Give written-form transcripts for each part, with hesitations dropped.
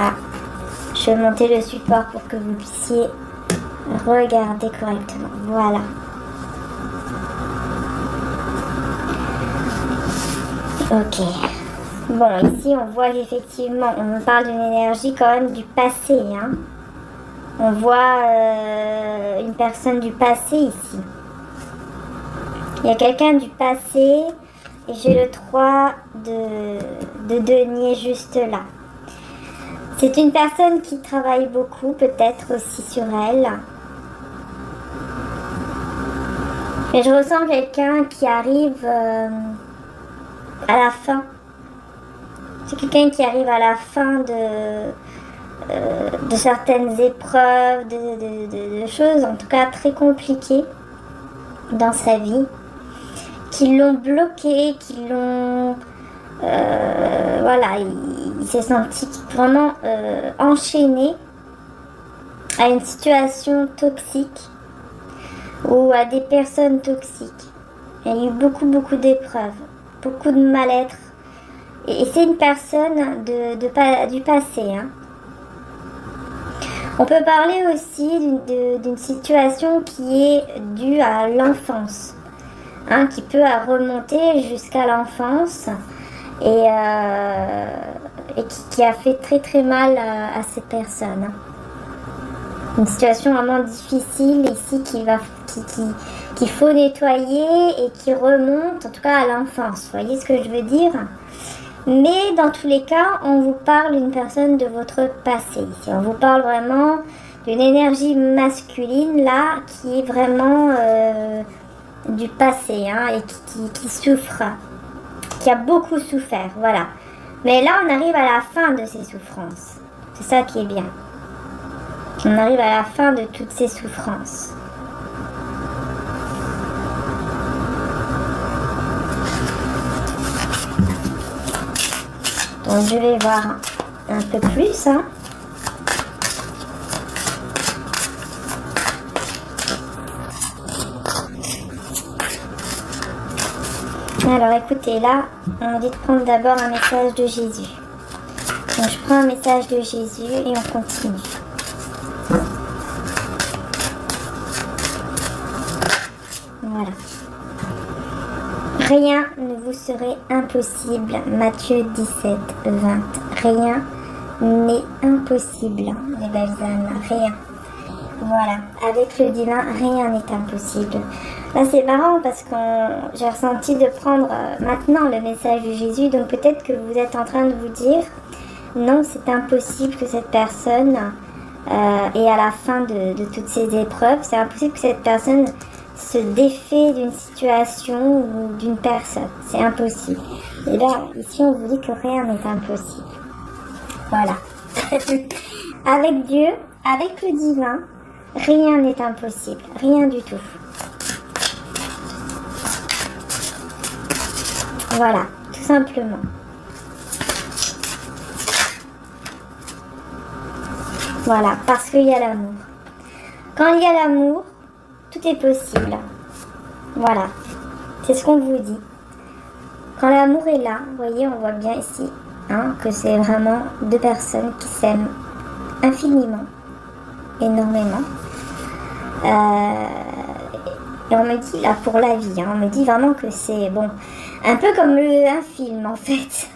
Ah, je vais monter le support pour que vous puissiez regarder correctement. Voilà. Ok. Bon, ici, on voit qu'effectivement, on parle d'une énergie quand même du passé. Hein. On voit une personne du passé ici. Il y a quelqu'un du passé et j'ai le 3 de denier juste là. C'est une personne qui travaille beaucoup, peut-être aussi sur elle. Mais je ressens quelqu'un qui arrive à la fin. C'est quelqu'un qui arrive à la fin de certaines épreuves, de choses en tout cas très compliquées dans sa vie, qui l'ont bloqué, qui l'ont... voilà, il s'est senti vraiment enchaîné à une situation toxique ou à des personnes toxiques. Il y a eu beaucoup d'épreuves, beaucoup de mal-être. Et c'est une personne du passé. Hein. On peut parler aussi d'une situation qui est due à l'enfance, hein, qui peut remonter jusqu'à l'enfance et qui a fait très mal à cette personne. Hein. Une situation vraiment difficile ici qu'il faut nettoyer et qui remonte en tout cas à l'enfance. Vous voyez ce que je veux dire ? Mais dans tous les cas, on vous parle d'une personne de votre passé ici. On vous parle vraiment d'une énergie masculine là qui est vraiment du passé, hein, et qui souffre, qui a beaucoup souffert, voilà. Mais là, on arrive à la fin de ces souffrances. C'est ça qui est bien. On arrive à la fin de toutes ces souffrances. Donc je vais voir un peu plus. Hein. Alors écoutez, là, on me dit de prendre d'abord un message de Jésus. Donc je prends un message de Jésus et on continue. Voilà. Rien ne vous serait impossible. Matthieu 17, 20. Rien n'est impossible, les belles âmes. Rien. Voilà. Avec le divin, rien n'est impossible. Là, c'est marrant parce que j'ai ressenti de prendre maintenant le message de Jésus. Donc peut-être que vous êtes en train de vous dire, non, c'est impossible que cette personne ait à la fin de toutes ces épreuves, c'est impossible que cette personne se défait d'une situation ou d'une personne. C'est impossible. Et là, ici, on vous dit que rien n'est impossible. Voilà. Avec Dieu, avec le divin, rien n'est impossible. Rien du tout. Voilà, tout simplement. Voilà, parce qu'il y a l'amour. Quand il y a l'amour, tout est possible. Voilà, c'est ce qu'on vous dit. Quand l'amour est là, vous voyez, on voit bien ici, hein, que c'est vraiment deux personnes qui s'aiment infiniment, énormément. Et on me dit là pour la vie, hein, on me dit vraiment que c'est bon, un peu comme un film en fait.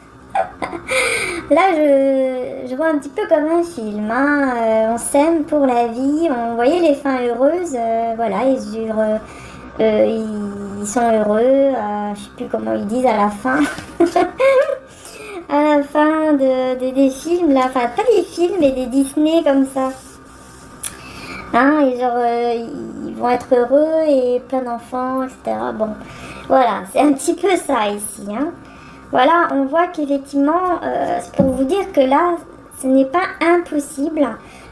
Là, je vois un petit peu comme un film. Hein. On s'aime pour la vie. On voyait les fins heureuses. Voilà, ils sont heureux. Je sais plus comment ils disent à la fin. À la fin des films, là. Enfin, pas des films, mais des Disney comme ça. Hein, et genre, ils vont être heureux et plein d'enfants, etc. Bon, voilà, c'est un petit peu ça ici. Hein. Voilà, on voit qu'effectivement, c'est pour vous dire que là, ce n'est pas impossible.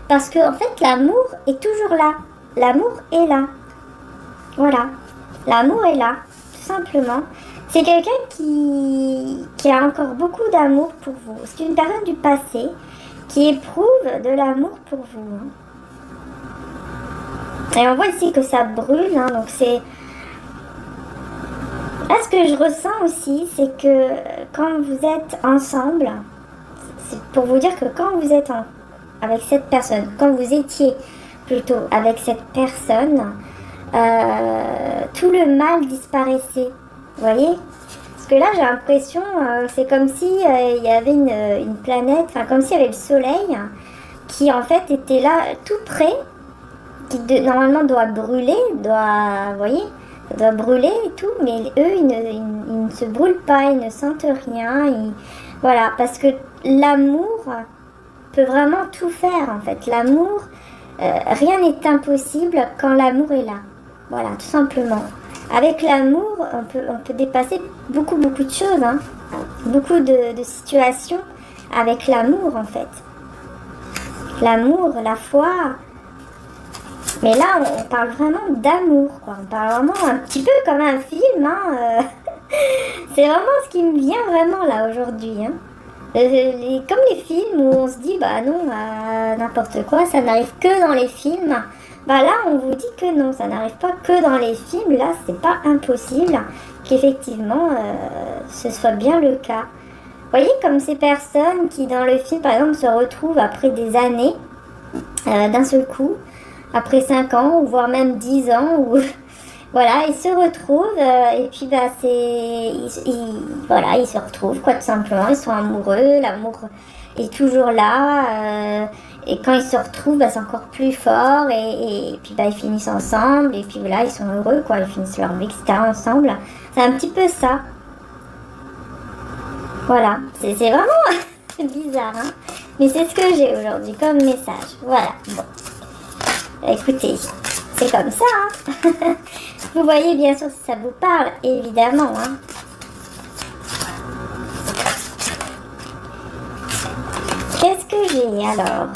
Parce que, en fait, l'amour est toujours là. L'amour est là. Voilà. L'amour est là, tout simplement. C'est quelqu'un qui a encore beaucoup d'amour pour vous. C'est une personne du passé qui éprouve de l'amour pour vous. Et on voit ici que ça brûle, hein, donc c'est... Là, ce que je ressens aussi, c'est que quand vous êtes ensemble, c'est pour vous dire que quand vous êtes avec cette personne, quand vous étiez plutôt avec cette personne, tout le mal disparaissait. Vous voyez? Parce que là, j'ai l'impression, c'est comme si il y avait une planète, enfin comme s'il y avait le soleil qui en fait était là tout près, qui normalement doit brûler, vous voyez, ça doit brûler et tout, mais eux, ils ne se brûlent pas, ils ne sentent rien, voilà, parce que l'amour peut vraiment tout faire en fait. L'amour, rien n'est impossible quand l'amour est là. Voilà, tout simplement. Avec l'amour, on peut dépasser beaucoup de choses, hein. Beaucoup de situations avec l'amour en fait. L'amour, la foi. Mais là, on parle vraiment d'amour, quoi. On parle vraiment un petit peu comme un film, hein. C'est vraiment ce qui me vient vraiment là aujourd'hui, hein. Comme les films où on se dit, bah non, n'importe quoi, ça n'arrive que dans les films. Bah là, on vous dit que non, ça n'arrive pas que dans les films. Là, c'est pas impossible qu'effectivement, ce soit bien le cas. Vous voyez, comme ces personnes qui, dans le film, par exemple, se retrouvent après des années, d'un seul coup, après 5 ans, ou voire même 10 ans, ou voilà, ils se retrouvent, et puis bah voilà, ils se retrouvent, quoi, tout simplement, ils sont amoureux, l'amour est toujours là, et quand ils se retrouvent, bah, c'est encore plus fort, et puis bah, ils finissent ensemble, et puis voilà, ils sont heureux, quoi, ils finissent leur vie, etc. ensemble. C'est un petit peu ça. Voilà, c'est vraiment bizarre, hein, mais c'est ce que j'ai aujourd'hui comme message. Voilà, bon. Écoutez, c'est comme ça, hein. Vous voyez bien sûr si ça vous parle, évidemment, hein. Qu'est-ce que j'ai alors?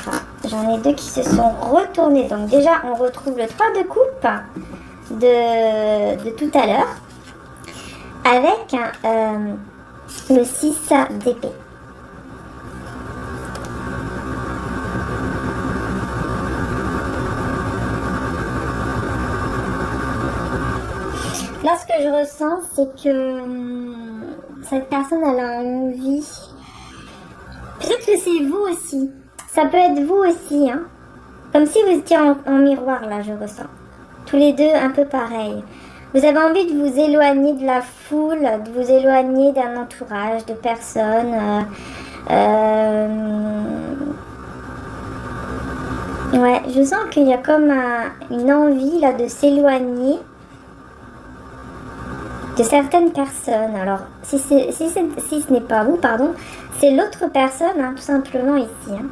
J'en ai deux qui se sont retournés. Donc déjà, on retrouve le 3 de coupe de tout à l'heure avec le 6 d'épée. Là, ce que je ressens, c'est que cette personne, elle a envie. Peut-être que c'est vous aussi. Ça peut être vous aussi, hein. Comme si vous étiez en miroir, là, je ressens. Tous les deux, un peu pareil. Vous avez envie de vous éloigner de la foule, de vous éloigner d'un entourage, de personnes. Ouais, je sens qu'il y a comme une envie, là, de s'éloigner de certaines personnes. Alors, si ce n'est pas vous, pardon, c'est l'autre personne, hein, tout simplement ici. Hein.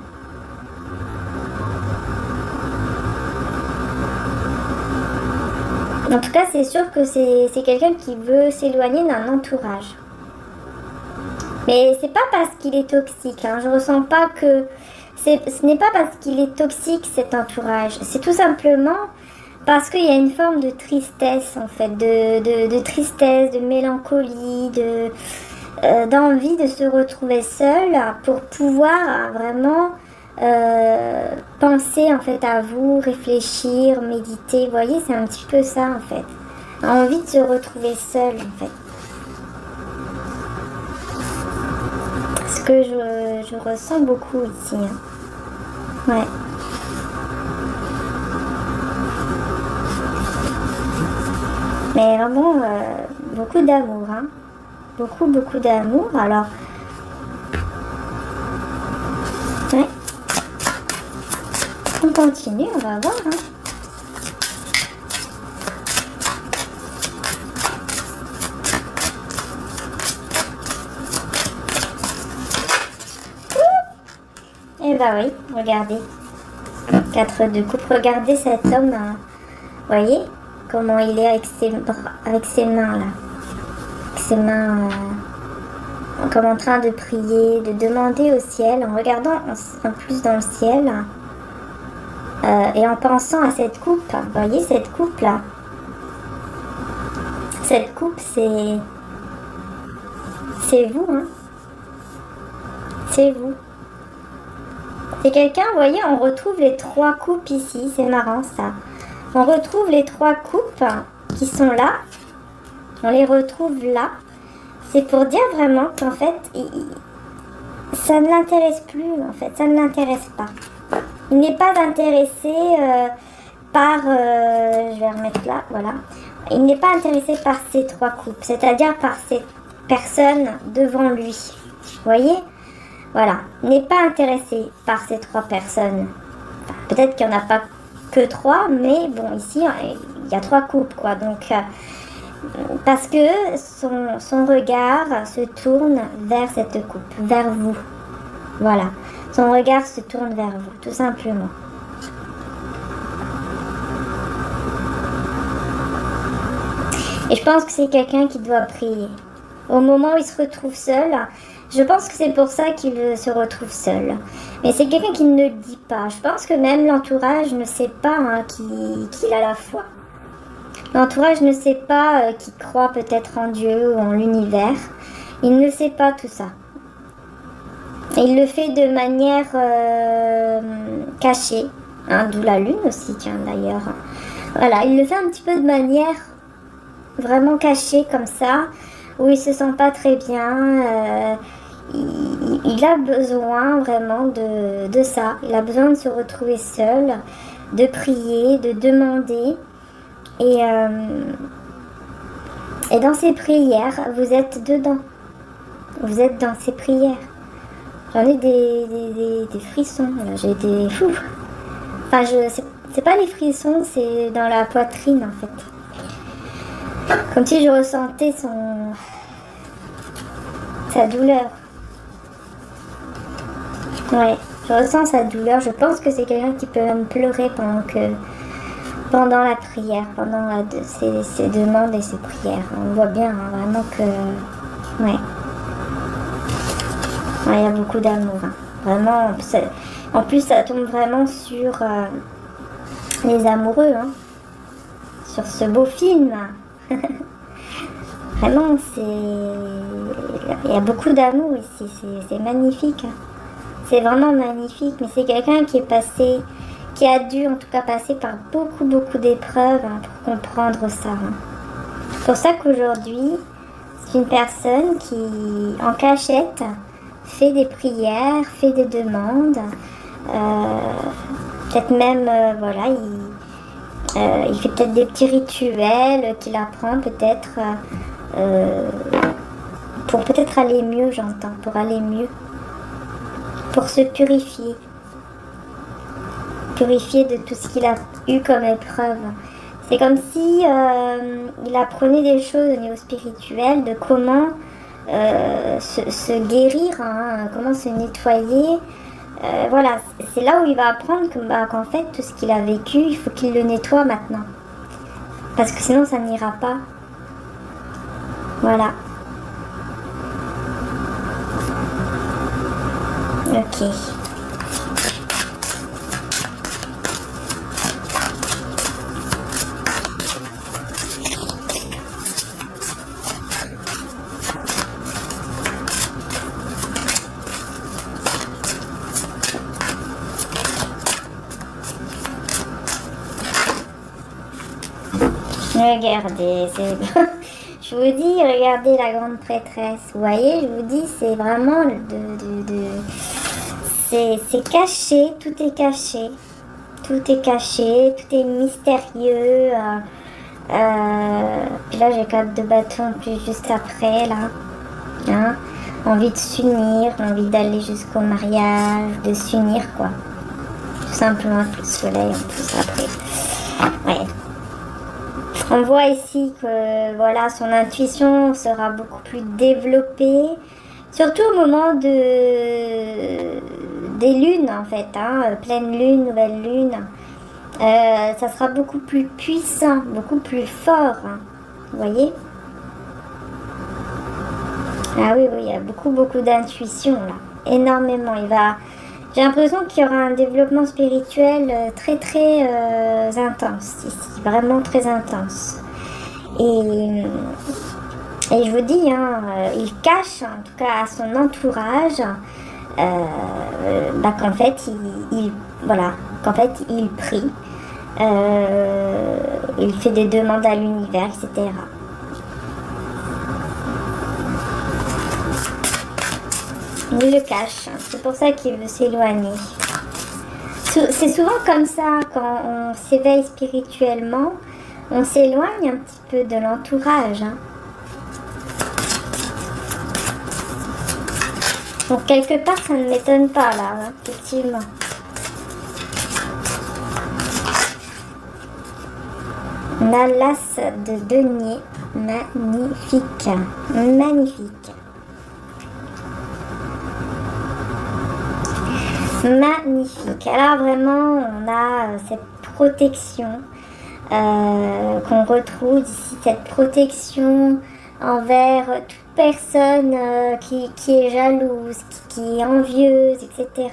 En tout cas, c'est sûr que c'est quelqu'un qui veut s'éloigner d'un entourage. Mais c'est pas parce qu'il est toxique. Hein. Je ressens pas que ce n'est pas parce qu'il est toxique cet entourage. C'est tout simplement parce qu'il y a une forme de tristesse, en fait, de tristesse, de mélancolie, d'envie de se retrouver seul pour pouvoir vraiment penser, en fait, à vous, réfléchir, méditer. Vous voyez, c'est un petit peu ça, en fait. Envie de se retrouver seul, en fait. Ce que je ressens beaucoup ici. Hein. Ouais. Mais vraiment, beaucoup d'amour, hein. Beaucoup d'amour. Alors, ouais. On continue, on va voir, hein. Et bah oui, regardez. 4 de coupe. Regardez cet homme, voyez comment il est avec ses mains là. Avec ses mains comme en train de prier, de demander au ciel, en regardant en plus dans le ciel et en pensant à cette coupe. Vous voyez cette coupe là. Cette coupe c'est vous, hein. C'est vous. C'est quelqu'un, vous voyez, on retrouve les 3 coupes ici, c'est marrant ça. On retrouve les 3 coupes qui sont là, on les retrouve là. C'est pour dire vraiment qu'en fait, ça ne l'intéresse plus en fait, ça ne l'intéresse pas. Il n'est pas intéressé par, je vais remettre là, voilà. Il n'est pas intéressé par ces 3 couples, c'est-à-dire par ces personnes devant lui. Vous voyez? Voilà, il n'est pas intéressé par ces 3 personnes. Enfin, peut-être qu'il n'y en a pas que 3, mais bon, ici, il y a 3 couples, quoi. Donc, parce que son regard se tourne vers cette couple, vers vous. Voilà, son regard se tourne vers vous, tout simplement. Et je pense que c'est quelqu'un qui doit prier. Au moment où il se retrouve seul, je pense que c'est pour ça qu'il se retrouve seul. Mais c'est quelqu'un qui ne le dit pas. Je pense que même l'entourage ne sait pas qu'il a la foi. L'entourage ne sait pas qu'il croit peut-être en Dieu ou en l'univers. Il ne sait pas tout ça. Et il le fait de manière cachée. Hein, d'où la lune aussi, tiens d'ailleurs. Voilà, il le fait un petit peu de manière vraiment cachée comme ça, où il se sent pas très bien. Il a besoin vraiment de ça. Il a besoin de se retrouver seul, de prier, de demander. Et dans ces prières, vous êtes dedans. Vous êtes dans ces prières. J'en ai des frissons. Là, j'ai des fous. Enfin, c'est pas les frissons, c'est dans la poitrine en fait. Comme si je ressentais sa douleur. Ouais, je ressens sa douleur. Je pense que c'est quelqu'un qui peut même pleurer pendant la prière, pendant ses demandes et ses prières. On voit bien hein, vraiment que... Ouais. Il y a beaucoup d'amour. Hein. Vraiment, en plus ça tombe vraiment sur les amoureux. Hein. Sur ce beau film. Vraiment, il y a beaucoup d'amour ici. C'est magnifique. C'est vraiment magnifique. Mais c'est quelqu'un qui a dû en tout cas passer par beaucoup d'épreuves hein, pour comprendre ça. Hein. C'est pour ça qu'aujourd'hui, c'est une personne qui, en cachette, fait des prières, fait des demandes. Peut-être même, voilà, il fait peut-être des petits rituels qu'il apprend peut-être pour peut-être aller mieux, j'entends, pour aller mieux. Pour se purifier. Purifier de tout ce qu'il a eu comme épreuve. C'est comme si il apprenait des choses au niveau spirituel, de comment se guérir, hein, comment se nettoyer. Voilà, c'est là où il va apprendre qu'en fait, tout ce qu'il a vécu, il faut qu'il le nettoie maintenant. Parce que sinon, ça n'ira pas. Voilà. Ok. Regardez, je vous dis, regardez la grande prêtresse. Vous voyez, je vous dis, c'est vraiment c'est caché, tout est caché. Tout est caché, tout est mystérieux. Puis là, j'ai 4 de bâton, puis juste après, là. Hein, envie de s'unir, envie d'aller jusqu'au mariage, de s'unir, quoi. Tout simplement, avec le soleil, en plus, après. Ouais. On voit ici que voilà, son intuition sera beaucoup plus développée, surtout au moment des lunes en fait, hein, pleine lune, nouvelle lune. Ça sera beaucoup plus puissant, beaucoup plus fort, hein, vous voyez. Ah oui, il y a beaucoup d'intuition là, énormément. J'ai l'impression qu'il y aura un développement spirituel très intense ici, vraiment très intense. Et je vous dis, hein, il cache en tout cas à son entourage qu'en fait il prie, il fait des demandes à l'univers, etc. Il le cache. C'est pour ça qu'il veut s'éloigner. C'est souvent comme ça, quand on s'éveille spirituellement, on s'éloigne un petit peu de l'entourage. Hein. Donc quelque part, ça ne m'étonne pas là, hein, effectivement. On a l'as de denier, magnifique, magnifique. Magnifique. Alors vraiment, on a cette protection qu'on retrouve ici, cette protection envers toute personne qui est jalouse, qui est envieuse, etc.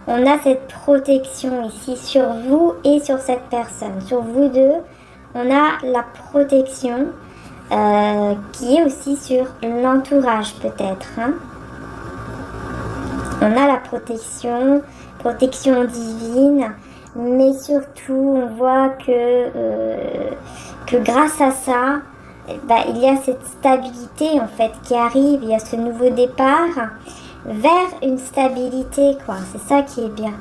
On a cette protection ici sur vous et sur cette personne. Sur vous deux, on a la protection qui est aussi sur l'entourage peut-être. Hein. On a la protection divine, mais surtout on voit que grâce à ça, il y a cette stabilité en fait qui arrive, il y a ce nouveau départ vers une stabilité quoi, c'est ça qui est bien.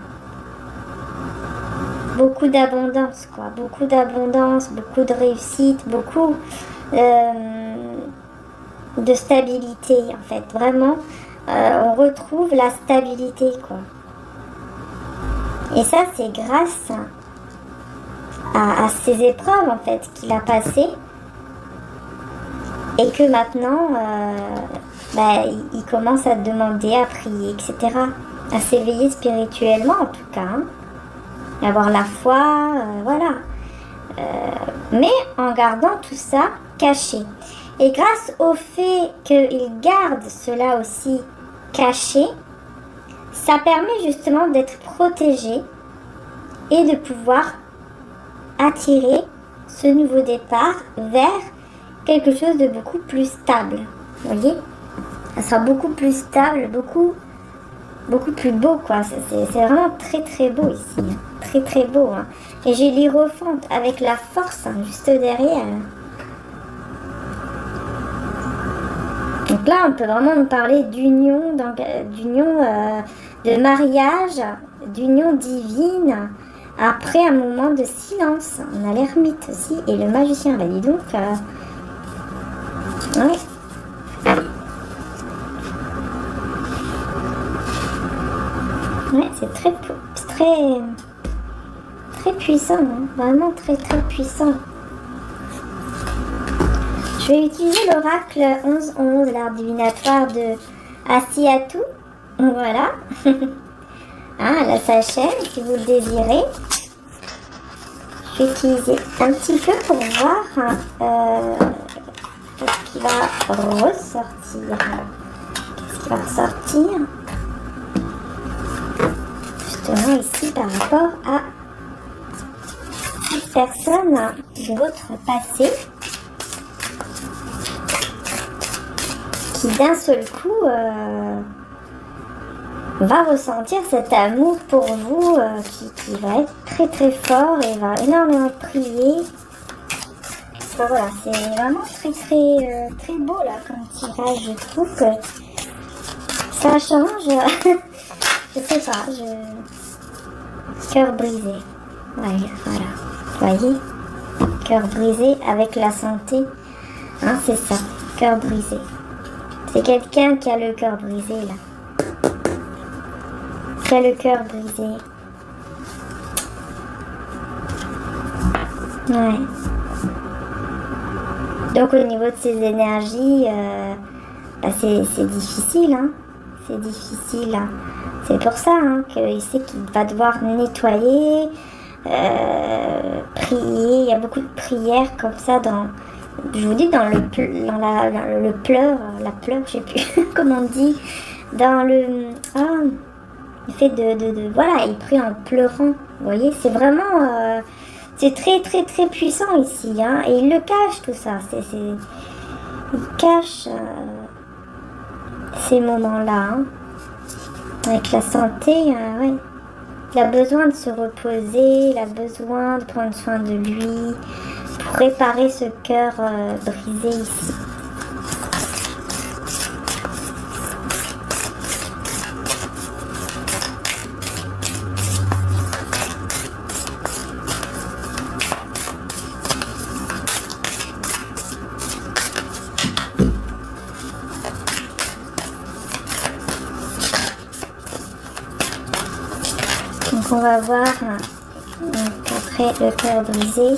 Beaucoup d'abondance quoi, beaucoup de réussite, beaucoup de stabilité en fait, vraiment. On retrouve la stabilité quoi. Et ça c'est grâce à ces épreuves en fait qu'il a passées et que maintenant il commence à demander, à prier, etc. À s'éveiller spirituellement en tout cas, hein. Avoir la foi, voilà. Mais en gardant tout ça caché. Et grâce au fait qu'il garde cela aussi caché, ça permet justement d'être protégé et de pouvoir attirer ce nouveau départ vers quelque chose de beaucoup plus stable. Vous voyez ? Ça sera beaucoup plus stable, beaucoup plus beau quoi. C'est vraiment très très beau ici. Hein. Très très beau. Hein. Et j'ai l'Hiérophante avec la force hein, juste derrière. Donc là, on peut vraiment nous parler d'union, de mariage, d'union divine, après un moment de silence. On a l'ermite aussi et le magicien. Bah, dis donc, ouais. Ouais, c'est très puissant, hein. Vraiment très puissant. Je vais utiliser l'oracle 11-11, l'art divinatoire de Asiatu. Voilà. La sachet, si vous le désirez. Je vais utiliser un petit peu pour voir qu'est-ce qui va ressortir. Qu'est-ce qui va ressortir justement ici par rapport à une personne de votre passé. Qui d'un seul coup va ressentir cet amour pour vous qui va être très fort et va énormément prier. Enfin, voilà, c'est vraiment très beau là comme tirage. Je trouve que ça change. Je sais pas, cœur brisé. Ouais, voilà. Voyez, cœur brisé avec la santé. Hein, c'est ça, cœur brisé. C'est quelqu'un qui a le cœur brisé là. Qui a le cœur brisé. Ouais. Donc au niveau de ses énergies, c'est difficile. Hein. C'est difficile. Hein. C'est pour ça hein, qu'il sait qu'il va devoir nettoyer, prier. Il y a beaucoup de prières comme ça dans... Je vous dis dans le pleur, je sais plus comment on dit, dans le fait de voilà, il prie en pleurant. Vous voyez, c'est vraiment c'est très puissant ici, hein, et il le cache tout ça. Il cache ces moments-là, hein, avec la santé, ouais. Il a besoin de se reposer, il a besoin de prendre soin de lui. Pour réparer ce cœur brisé ici. on va voir donc, après le cœur brisé.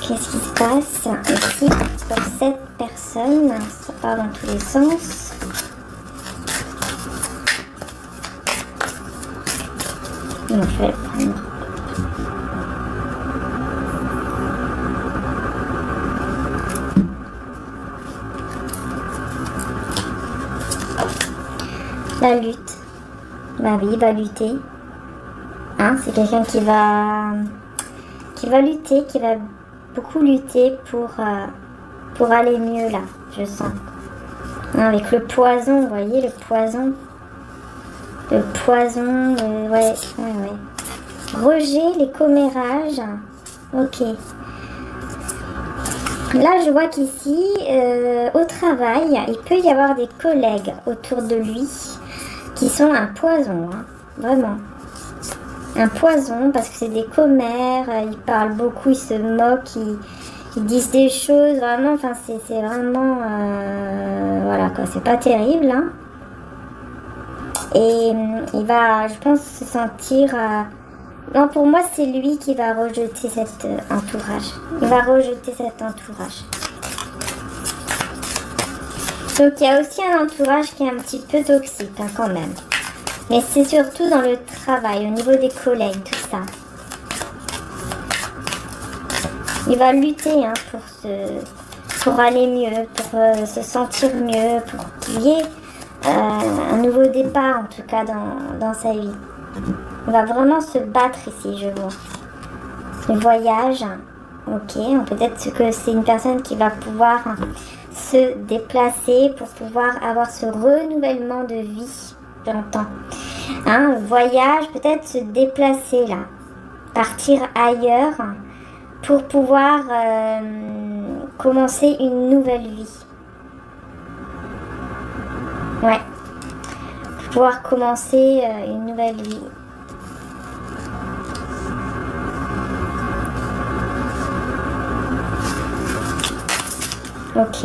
Qu'est-ce qui se passe ici pour cette personne? Ça part dans tous les sens. On va le prendre. La lutte. Bah oui, il va lutter. Hein, c'est quelqu'un qui va lutter, qui va beaucoup lutter pour aller mieux là, je sens. Hein, avec le poison, vous voyez le poison. Le poison, ouais. Rejet, les commérages. Ok. Là, je vois qu'ici, au travail, il peut y avoir des collègues autour de lui qui sont un poison, hein, vraiment. Un poison, parce que c'est des commères, ils parlent beaucoup, ils se moquent, ils disent des choses, vraiment, enfin, c'est vraiment, voilà, quoi, c'est pas terrible, hein. Et il va, je pense, se sentir... Non, pour moi, c'est lui qui va rejeter cet entourage. Il va rejeter cet entourage. Donc, il y a aussi un entourage qui est un petit peu toxique, hein, quand même. Mais c'est surtout dans le travail, au niveau des collègues, tout ça. Il va lutter, hein, pour aller mieux, pour se sentir mieux, pour qu'il y ait un nouveau départ, en tout cas, dans sa vie. Il va vraiment se battre ici, je vois. Le voyage, ok, peut-être que c'est une personne qui va pouvoir se déplacer pour pouvoir avoir ce renouvellement de vie, j'entends. Hein, voyage, peut-être se déplacer là, partir ailleurs pour pouvoir commencer une nouvelle vie. Ouais, pour pouvoir commencer une nouvelle vie. Ok.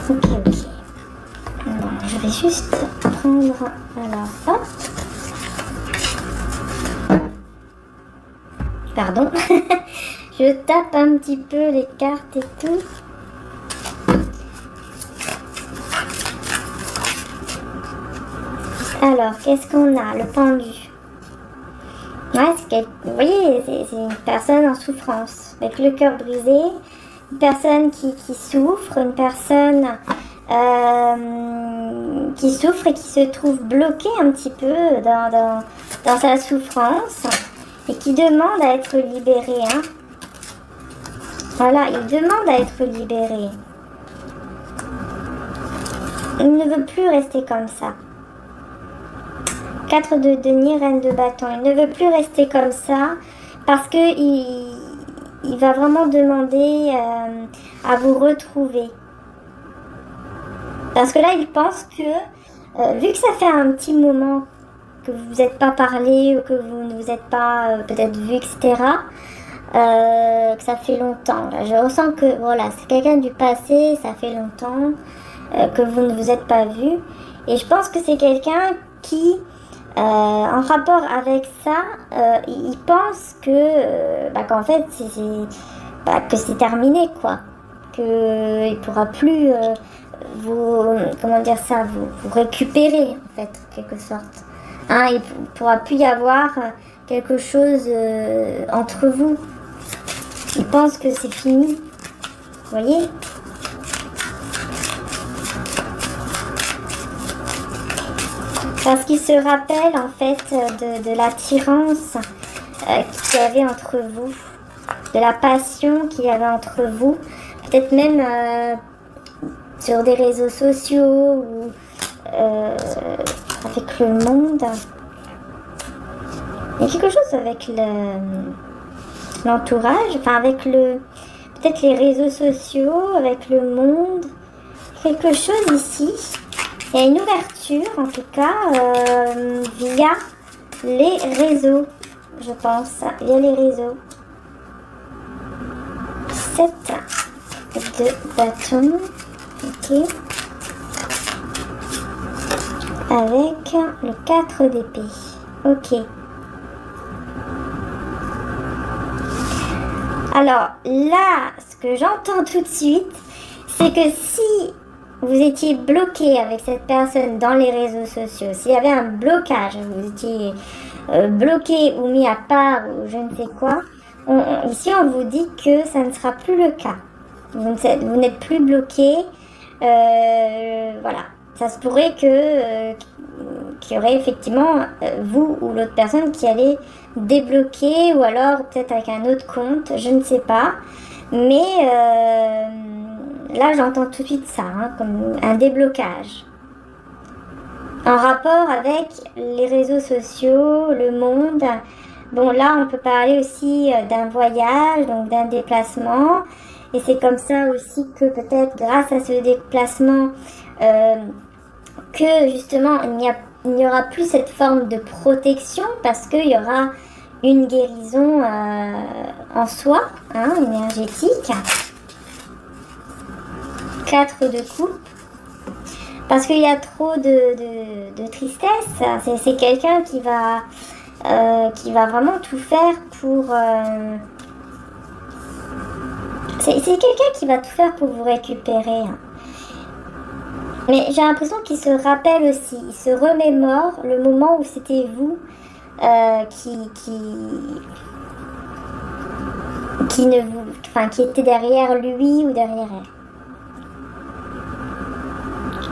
Bon, je vais juste prendre... Alors, hop. Pardon. Je tape un petit peu les cartes et tout. Alors, qu'est-ce qu'on a? Le pendu. Ouais, vous voyez, c'est une personne en souffrance, avec le cœur brisé, une personne qui souffre, une personne qui souffre et qui se trouve bloquée un petit peu dans sa souffrance et qui demande à être libérée. Hein. Voilà, il demande à être libéré. Il ne veut plus rester comme ça. 4 de denier, reine de bâton. Il ne veut plus rester comme ça parce que il va vraiment demander à vous retrouver. Parce que là, il pense que, vu que ça fait un petit moment que vous vous êtes pas parlé ou que vous ne vous êtes pas peut-être vu, etc., que ça fait longtemps. Là, je ressens que voilà, c'est quelqu'un du passé, ça fait longtemps que vous ne vous êtes pas vu. Et je pense que c'est quelqu'un qui... en rapport avec ça, il pense que qu'en fait que c'est terminé, quoi, que il pourra plus vous récupérer, en fait, en quelque sorte. Hein, il pourra plus y avoir quelque chose entre vous. Il pense que c'est fini, vous voyez. Parce qu'il se rappelle en fait de l'attirance qu'il y avait entre vous, de la passion qu'il y avait entre vous, peut-être même sur des réseaux sociaux ou avec le monde. Il y a quelque chose avec l'entourage, enfin avec peut-être les réseaux sociaux, avec le monde, quelque chose ici. Il y a une ouverture, en tout cas, via les réseaux, je pense, via les réseaux. 7 de bâton, ok. avec le 4 d'épée. Ok. Alors là, ce que j'entends tout de suite, c'est que si vous étiez bloqué avec cette personne dans les réseaux sociaux, s'il y avait un blocage, vous étiez bloqué ou mis à part ou je ne sais quoi, ici on vous dit que ça ne sera plus le cas. Vous n'êtes plus bloqué. Voilà. Ça se pourrait qu'il y aurait effectivement vous ou l'autre personne qui allait débloquer ou alors peut-être avec un autre compte, je ne sais pas. Mais là j'entends tout de suite ça, hein, comme un déblocage. En rapport avec les réseaux sociaux, le monde. Bon là on peut parler aussi d'un voyage, donc d'un déplacement. Et c'est comme ça aussi que peut-être grâce à ce déplacement, que justement il n'y aura plus cette forme de protection parce qu'il y aura une guérison en soi, hein, énergétique. 4 de coupe. Parce qu'il y a trop de tristesse. C'est quelqu'un qui va vraiment tout faire pour... c'est quelqu'un qui va tout faire pour vous récupérer. Hein. Mais j'ai l'impression qu'il se rappelle aussi, il se remémore le moment où c'était vous qui était derrière lui ou derrière elle.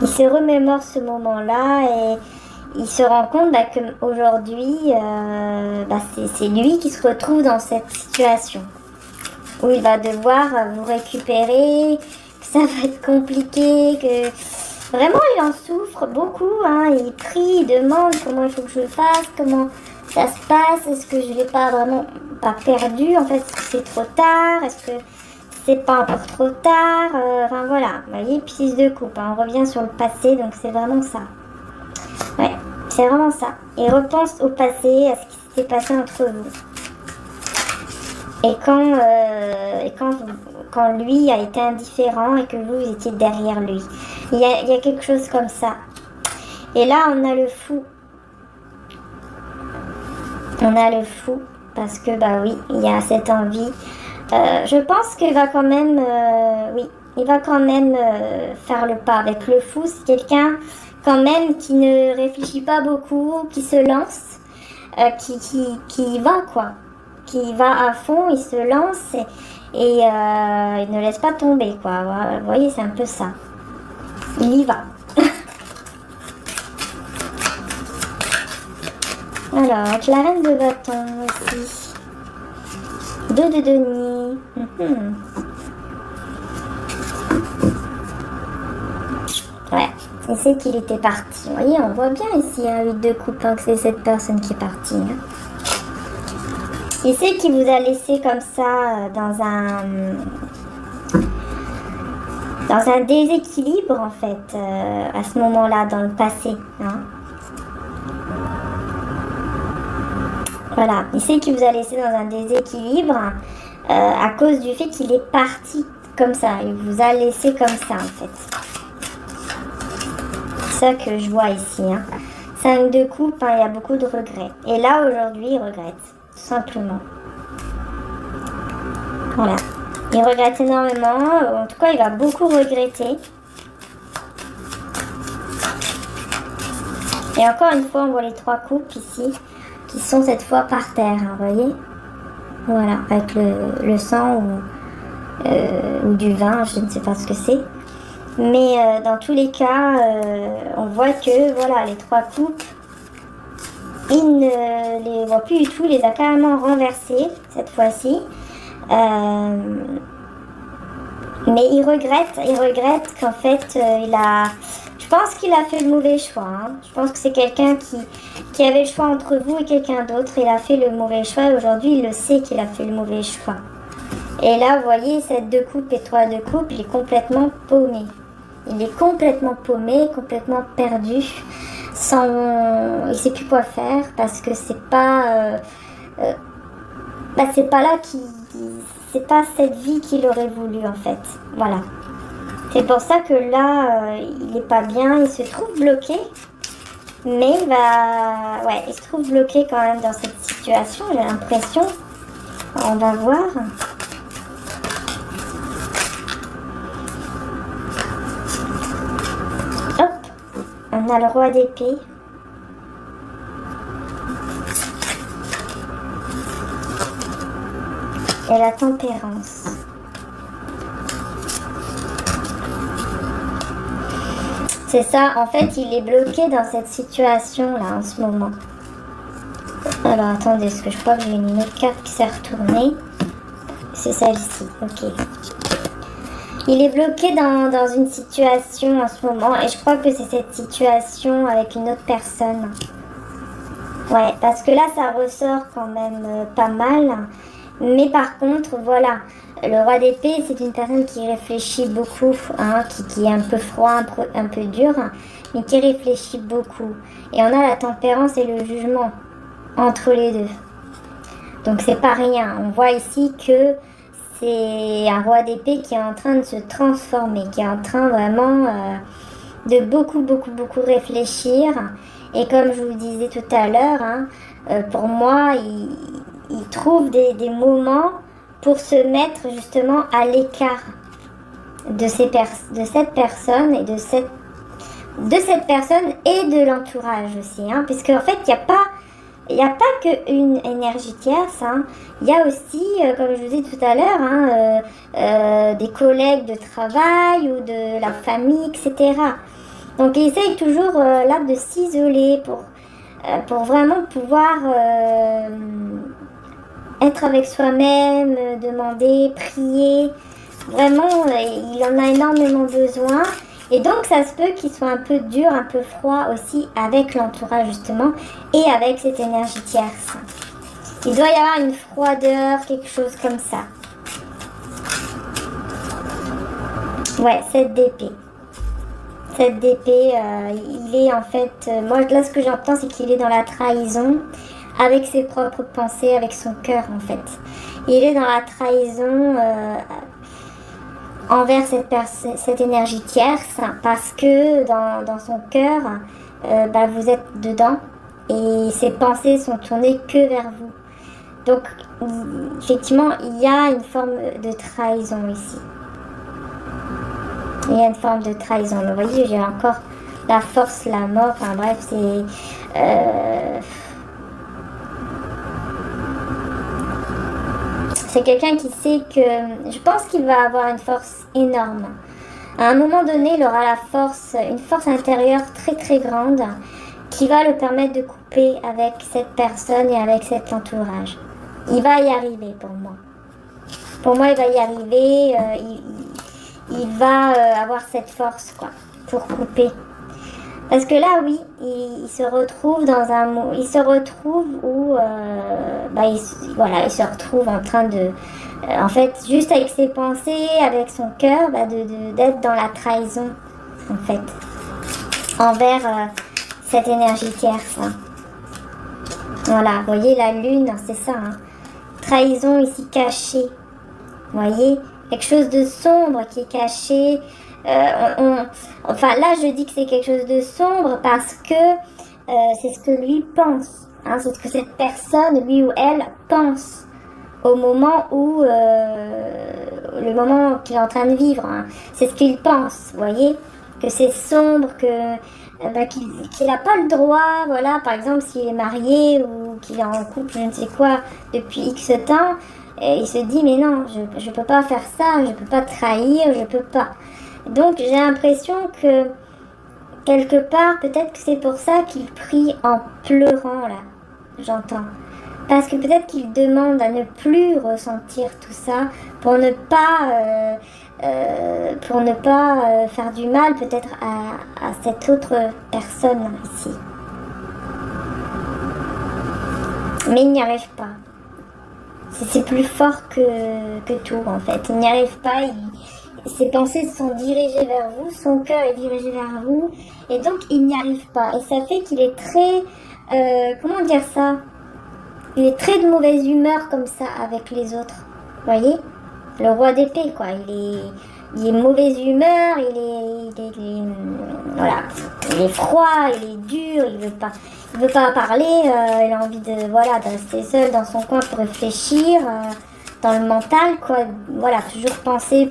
Il se remémore ce moment-là et il se rend compte qu'aujourd'hui, c'est lui qui se retrouve dans cette situation où il va devoir vous récupérer, que ça va être compliqué, que vraiment il en souffre beaucoup, hein. Il prie, il demande comment il faut que je fasse, comment ça se passe, est-ce que je l'ai pas perdu, en fait, est-ce que c'est trop tard, est-ce que c'est pas encore trop tard, enfin voilà, vous voyez, piste de coupe, hein. On revient sur le passé, donc c'est vraiment ça. Ouais, c'est vraiment ça. Il repense au passé, à ce qui s'était passé entre vous. Et quand lui a été indifférent et que vous étiez derrière lui. Il y a quelque chose comme ça. Et là, on a le fou. On a le fou parce que, oui, il y a cette envie. Je pense qu'il va quand même, faire le pas avec le fou. C'est quelqu'un quand même qui ne réfléchit pas beaucoup, qui se lance, qui va quoi. Qui va à fond, il se lance et il ne laisse pas tomber, quoi. Vous voyez, c'est un peu ça. Il y va. Alors, avec la reine de bâton aussi. 2 de denier. Ouais, il sait qu'il était parti. Vous voyez, on voit bien ici, 8 de coupe, que c'est cette personne qui est partie. Hein. Il sait qu'il vous a laissé comme ça dans un déséquilibre en fait, à ce moment-là, dans le passé. Hein. Voilà, il sait qu'il vous a laissé dans un déséquilibre à cause du fait qu'il est parti comme ça. Il vous a laissé comme ça en fait. C'est ça que je vois ici. Hein. 5 de coupe, il y a beaucoup de regrets. Et là, aujourd'hui, il regrette. Simplement. Voilà. Il regrette énormément. En tout cas, il va beaucoup regretter. Et encore une fois, on voit les 3 coupes ici, qui sont cette fois par terre, hein, vous voyez. Voilà, avec le sang ou du vin, je ne sais pas ce que c'est. Mais dans tous les cas, on voit que voilà, les 3 coupes, il ne les voit plus du tout, il les a carrément renversés cette fois-ci. Mais il regrette qu'en fait je pense qu'il a fait le mauvais choix. Hein. Je pense que c'est quelqu'un qui avait le choix entre vous et quelqu'un d'autre. Il a fait le mauvais choix et aujourd'hui il le sait qu'il a fait le mauvais choix. Et là vous voyez cette 2 coupes et 3 de coupe, il est complètement paumé. Il est complètement paumé, complètement perdu. Il ne sait plus quoi faire parce que c'est pas là c'est pas cette vie qu'il aurait voulu en fait. Voilà. C'est pour ça que là il est pas bien, il se trouve bloqué Mais ouais, il se trouve bloqué quand même dans cette situation, j'ai l'impression. On va voir. Hop, on a le roi d'épée. Et la tempérance. C'est ça, en fait, il est bloqué dans cette situation-là en ce moment. Alors, attendez, parce que je crois que j'ai une autre carte qui s'est retournée. C'est celle-ci, ok. Il est bloqué dans une situation en ce moment, et je crois que c'est cette situation avec une autre personne. Ouais, parce que là, ça ressort quand même pas mal. Mais par contre, voilà, le roi d'épée, c'est une personne qui réfléchit beaucoup, hein, qui est un peu froid, un peu dur, mais qui réfléchit beaucoup. Et on a la tempérance et le jugement entre les deux. Donc c'est pas rien. On voit ici que c'est un roi d'épée qui est en train de se transformer, qui est en train vraiment de beaucoup réfléchir. Et comme je vous le disais tout à l'heure, hein, pour moi, il trouve des moments pour se mettre justement à l'écart de cette personne et de cette personne et de l'entourage aussi, hein, puisque en fait il n'y a pas qu'une énergie tierce, hein. Il y a aussi, comme je vous disais tout à l'heure, hein, des collègues de travail ou de la famille, etc. Donc il essaye toujours là de s'isoler pour vraiment pouvoir être avec soi-même, demander, prier. Vraiment, il en a énormément besoin. Et donc, ça se peut qu'il soit un peu dur, un peu froid aussi avec l'entourage, justement, et avec cette énergie tierce. Il doit y avoir une froideur, quelque chose comme ça. Ouais, 7 d'épée. 7 d'épée, il est en fait... moi, là, ce que j'entends, c'est qu'il est dans la trahison, avec ses propres pensées, avec son cœur, en fait. Il est dans la trahison... envers cette énergie tierce, parce que dans son cœur, vous êtes dedans et ses pensées sont tournées que vers vous. Donc, effectivement, il y a une forme de trahison ici. Il y a une forme de trahison. Mais vous voyez, j'ai encore la force, la mort, enfin bref, c'est... c'est quelqu'un qui sait que... Je pense qu'il va avoir une force énorme. À un moment donné, il aura la force, une force intérieure très très grande qui va le permettre de couper avec cette personne et avec cet entourage. Il va y arriver pour moi. Pour moi, il va y arriver. Il va avoir cette force quoi, pour couper. Parce que là, oui, il se retrouve dans un... Il se retrouve où... il se retrouve en train de... en fait, juste avec ses pensées, avec son cœur, d'être dans la trahison, en fait. Envers cette énergie tierce. Hein. Voilà, vous voyez, la lune, c'est ça. Hein. Trahison ici cachée. Vous voyez, quelque chose de sombre qui est caché... enfin là je dis que c'est quelque chose de sombre parce que c'est ce que lui pense, hein, c'est ce que cette personne, lui ou elle, pense au moment où le moment qu'il est en train de vivre, hein. C'est ce qu'il pense, vous voyez, que c'est sombre, que qu'il n'a pas le droit, voilà, par exemple s'il est marié ou qu'il est en couple, je ne sais quoi, depuis X temps, et il se dit mais non, je peux pas faire ça, je peux pas trahir, je peux pas. Donc j'ai l'impression que quelque part, peut-être que c'est pour ça qu'il prie en pleurant là, j'entends. Parce que peut-être qu'il demande à ne plus ressentir tout ça pour ne pas faire du mal peut-être à cette autre personne ici. Mais il n'y arrive pas. C'est plus fort que tout en fait. Il n'y arrive pas. Ses pensées sont dirigées vers vous, son cœur est dirigé vers vous, et donc il n'y arrive pas. Et ça fait qu'il est très, comment dire ça, il est très de mauvaise humeur comme ça avec les autres. Vous voyez, le roi d'épée quoi, il est mauvaise humeur, voilà, il est froid, il est dur, il veut pas parler, il a envie de rester seul dans son coin pour réfléchir, dans le mental, quoi. Voilà, toujours penser,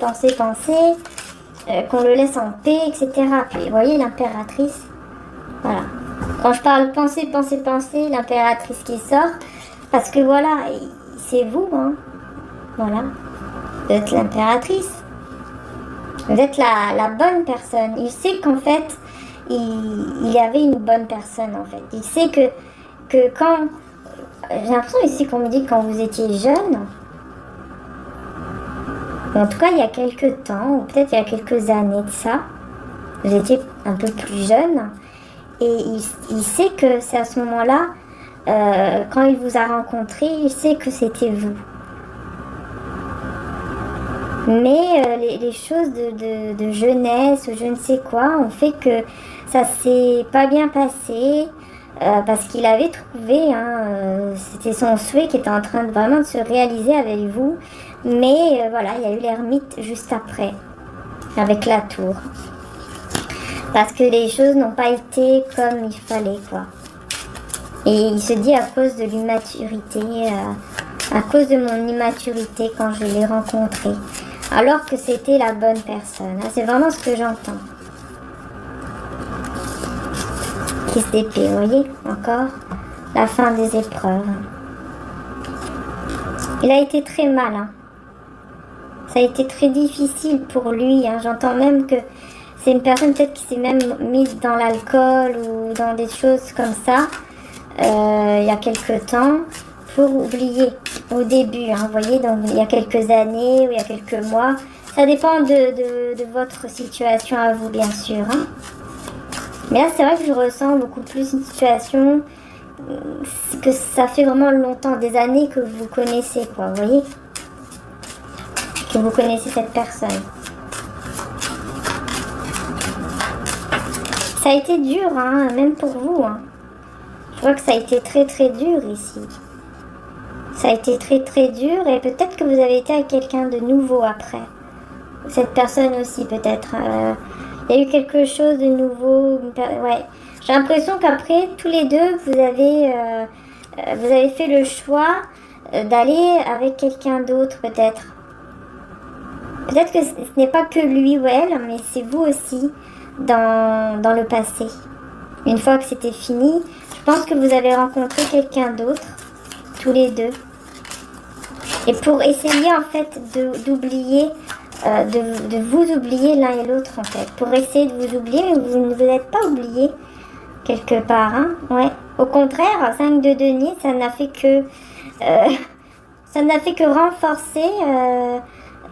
qu'on le laisse en paix, etc. Puis, vous voyez, l'impératrice, voilà. Quand je parle penser, l'impératrice qui sort, parce que voilà, c'est vous, hein. Voilà. Vous êtes l'impératrice. Vous êtes la bonne personne. Il sait qu'en fait, il y avait une bonne personne, en fait. Il sait que quand... J'ai l'impression ici qu'on me dit que quand vous étiez jeune, en tout cas il y a quelques temps, ou peut-être il y a quelques années de ça, vous étiez un peu plus jeune, et il sait que c'est à ce moment-là, quand il vous a rencontré, il sait que c'était vous. Mais les choses de jeunesse ou je ne sais quoi ont fait que ça s'est pas bien passé parce qu'il avait trouvé, c'était son souhait qui était en train vraiment de se réaliser avec vous. Mais voilà, il y a eu l'ermite juste après, avec la tour. Parce que les choses n'ont pas été comme il fallait, quoi. Et il se dit à cause de l'immaturité, à cause de mon immaturité quand je l'ai rencontré. Alors que c'était la bonne personne. C'est vraiment ce que j'entends. Kiss d'épée, vous voyez, encore la fin des épreuves. Il a été très mal. Ça a été très difficile pour lui. J'entends même que c'est une personne peut-être qui s'est même mise dans l'alcool ou dans des choses comme ça il y a quelques temps. Pour oublier au début, vous voyez, donc il y a quelques années ou il y a quelques mois. Ça dépend de votre situation à vous, bien sûr. Mais là, c'est vrai que je ressens beaucoup plus une situation que ça fait vraiment longtemps, des années que vous connaissez, quoi, vous voyez, que vous connaissez cette personne. Ça a été dur, même pour vous. Je vois que ça a été très très dur ici. Ça a été très très dur et peut-être que vous avez été avec quelqu'un de nouveau après. Cette personne aussi peut-être. Il y a eu quelque chose de nouveau. Ouais. J'ai l'impression qu'après, tous les deux, vous avez fait le choix d'aller avec quelqu'un d'autre peut-être. Peut-être que ce n'est pas que lui ou elle, mais c'est vous aussi dans le passé. Une fois que c'était fini, je pense que vous avez rencontré quelqu'un d'autre. Tous les deux. Et pour essayer en fait d'oublier, de vous oublier l'un et l'autre en fait. Pour essayer de vous oublier, mais vous ne vous êtes pas oublié quelque part. Ouais. Au contraire, 5 de denier, ça n'a fait que renforcer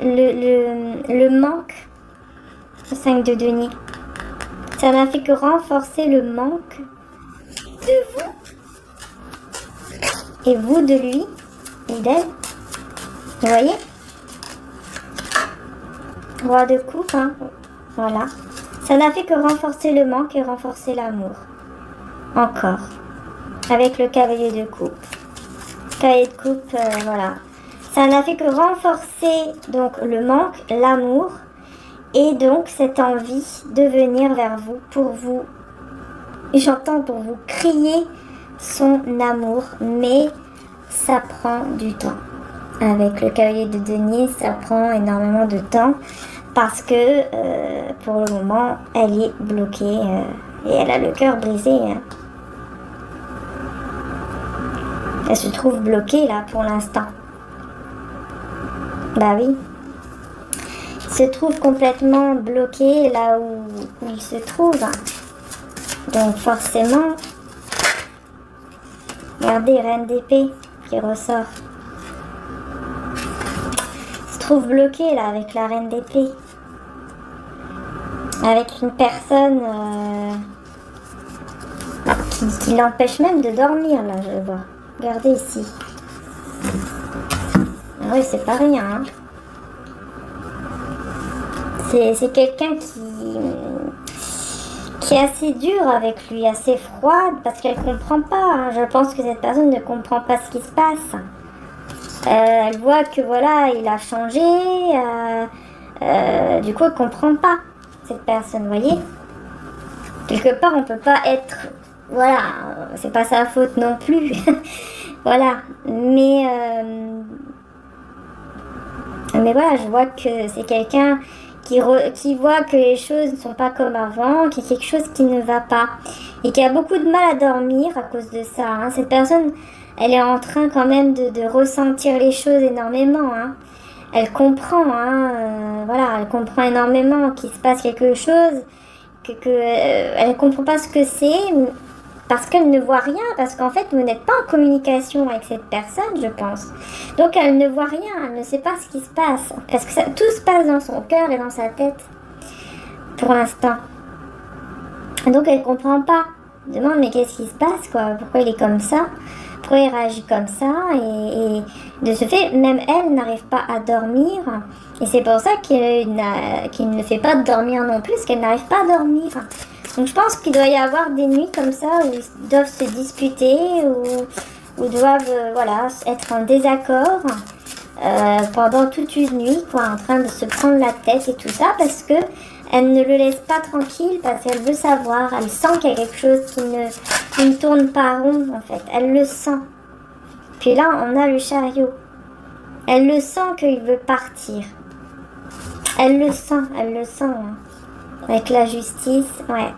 le manque. 5 de denier. Ça n'a fait que renforcer le manque de vous. Et vous de lui, ou d'elle. Vous voyez? Roi de coupe, voilà. Ça n'a fait que renforcer le manque et renforcer l'amour. Encore. Avec le cavalier de coupe. Cavalier de coupe, voilà. Ça n'a fait que renforcer donc le manque, l'amour et donc cette envie de venir vers vous pour vous, j'entends pour vous crier son amour, mais ça prend du temps. Avec le cavalier de denier, ça prend énormément de temps parce que pour le moment, elle est bloquée et elle a le cœur brisé. Elle se trouve bloquée là pour l'instant. Bah oui. Il se trouve complètement bloqué là où il se trouve. Donc forcément, regardez, reine d'épée qui ressort. Il se trouve bloqué là avec la reine d'épée. Avec une personne qui l'empêche même de dormir là, je vois. Regardez ici. Ah oui, c'est pas rien. C'est quelqu'un qui est assez dur avec lui, assez froide, parce qu'elle comprend pas. Je pense que cette personne ne comprend pas ce qui se passe. Elle voit que voilà, il a changé, Du coup, elle comprend pas cette personne, vous voyez. Quelque part, on peut pas être... Voilà, c'est pas sa faute non plus. Voilà, mais voilà, je vois que c'est quelqu'un qui voit que les choses ne sont pas comme avant, qu'il y a quelque chose qui ne va pas et qui a beaucoup de mal à dormir à cause de ça. Hein. Cette personne, elle est en train quand même de ressentir les choses énormément. Hein. Elle comprend, voilà, elle comprend énormément qu'il se passe quelque chose, elle comprend pas ce que c'est. Parce qu'elle ne voit rien, parce qu'en fait, vous n'êtes pas en communication avec cette personne, je pense. Donc, elle ne voit rien, elle ne sait pas ce qui se passe. Parce que tout se passe dans son cœur et dans sa tête, pour l'instant. Donc, elle ne comprend pas. Elle demande, mais qu'est-ce qui se passe, quoi? Pourquoi il est comme ça? Pourquoi il réagit comme ça? Et de ce fait, même elle n'arrive pas à dormir. Et c'est pour ça qu'il ne fait pas dormir non plus, parce qu'elle n'arrive pas à dormir. Donc je pense qu'il doit y avoir des nuits comme ça où ils doivent se disputer ou doivent voilà, être en désaccord pendant toute une nuit, quoi, en train de se prendre la tête et tout ça, parce que elle ne le laisse pas tranquille, parce qu'elle veut savoir, elle sent qu'il y a quelque chose qui ne tourne pas rond en fait, elle le sent. Puis là on a le chariot, elle le sent qu'il veut partir, elle le sent hein. Avec la justice, ouais.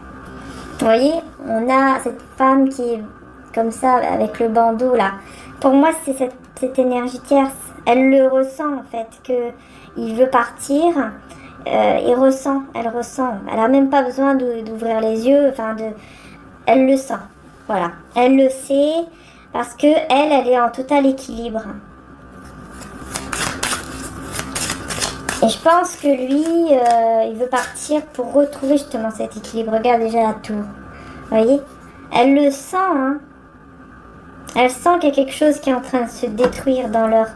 Vous voyez, on a cette femme qui est comme ça, avec le bandeau là. Pour moi, c'est cette énergie tierce. Elle le ressent en fait, qu'il veut partir. Elle ressent. Elle a même pas besoin d'ouvrir les yeux, elle le sent. Voilà. Elle le sait parce que elle est en total équilibre. Et je pense que lui, il veut partir pour retrouver justement cet équilibre. Regarde déjà la tour. Vous voyez? Elle le sent, hein. Elle sent qu'il y a quelque chose qui est en train de se détruire dans leur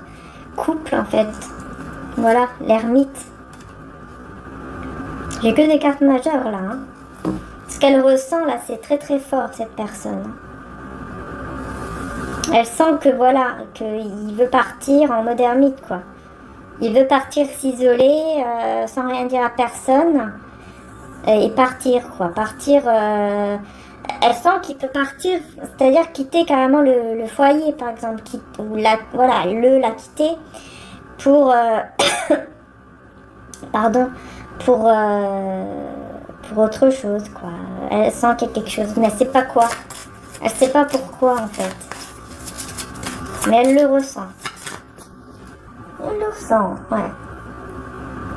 couple, en fait. Voilà, l'ermite. J'ai que des cartes majeures, là. Hein. Ce qu'elle ressent, là, c'est très très fort, cette personne. Elle sent que, voilà, qu'il veut partir en mode ermite, quoi. Il veut partir s'isoler sans rien dire à personne et partir quoi. Elle sent qu'il peut partir, c'est-à-dire quitter carrément le foyer par exemple, la quitter pour pardon pour autre chose quoi. Elle sent qu'il y a quelque chose, mais elle sait pas quoi. Elle sait pas pourquoi en fait, mais elle le ressent. On le ressent, ouais.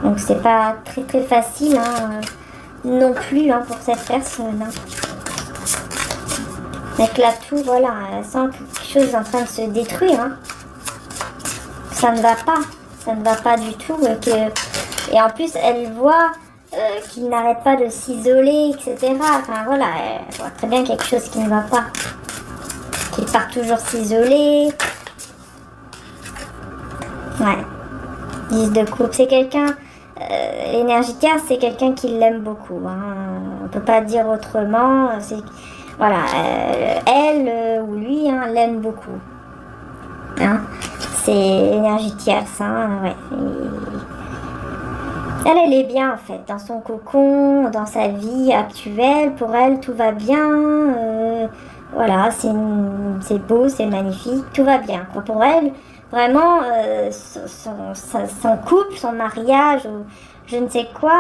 Donc c'est pas très très facile non plus pour cette personne. Avec la toux, voilà, elle sent que quelque chose est en train de se détruire. Ça ne va pas du tout. Et en plus, elle voit qu'il n'arrête pas de s'isoler, etc. Enfin voilà, elle voit très bien quelque chose qui ne va pas. Qu'il part toujours s'isoler. Ouais. 10 de coupe, c'est quelqu'un, l'énergie tierce, c'est quelqu'un qui l'aime beaucoup. On peut pas dire autrement. Voilà, elle ou lui l'aime beaucoup. C'est l'énergie tierce. Ouais. Elle est bien en fait, dans son cocon, dans sa vie actuelle. Pour elle, tout va bien. Voilà, c'est beau, c'est magnifique, tout va bien. Pour elle, vraiment, son couple, son mariage, ou je ne sais quoi,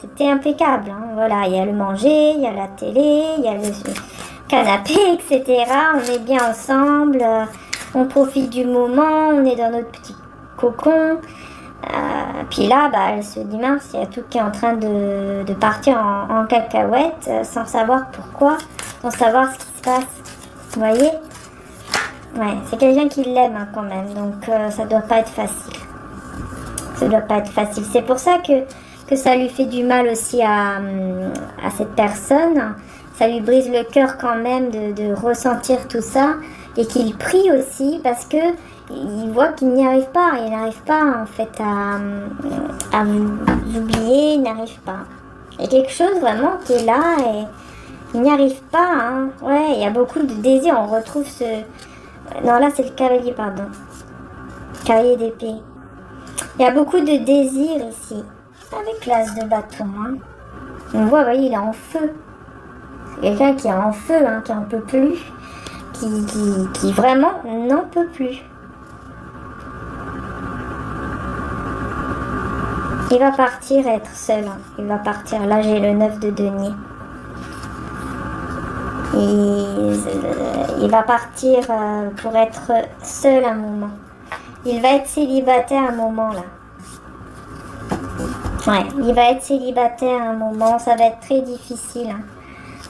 c'était impeccable. Voilà, il y a le manger, il y a la télé, il y a le canapé, etc. On est bien ensemble, on profite du moment, on est dans notre petit cocon. Puis là, elle se dit mince, il y a tout qui est en train de partir en cacahuète, sans savoir pourquoi, sans savoir ce qui se passe. Vous voyez? Ouais, c'est quelqu'un qui l'aime quand même, donc ça doit pas être facile. Ça doit pas être facile. C'est pour ça que ça lui fait du mal aussi à cette personne. Ça lui brise le cœur quand même de ressentir tout ça, et qu'il prie aussi parce que il voit qu'il n'y arrive pas. Il n'arrive pas en fait à vous oublier, il n'arrive pas. Il y a quelque chose vraiment qui est là et il n'y arrive pas. Ouais, il y a beaucoup de désirs. On retrouve ce... Non, là c'est le cavalier, pardon. Cavalier d'épée. Il y a beaucoup de désirs ici. avec l'as de bâton. Hein. On voit, vous voyez, il est en feu. C'est quelqu'un qui est en feu, hein, qui n'en peut plus. Qui vraiment n'en peut plus. Il va partir être seul. Hein. Il va partir. Là, j'ai le 9 de denier. Il va partir pour être seul un moment. Il va être célibataire un moment là. Ouais, il va être célibataire un moment. Ça va être très difficile. Hein.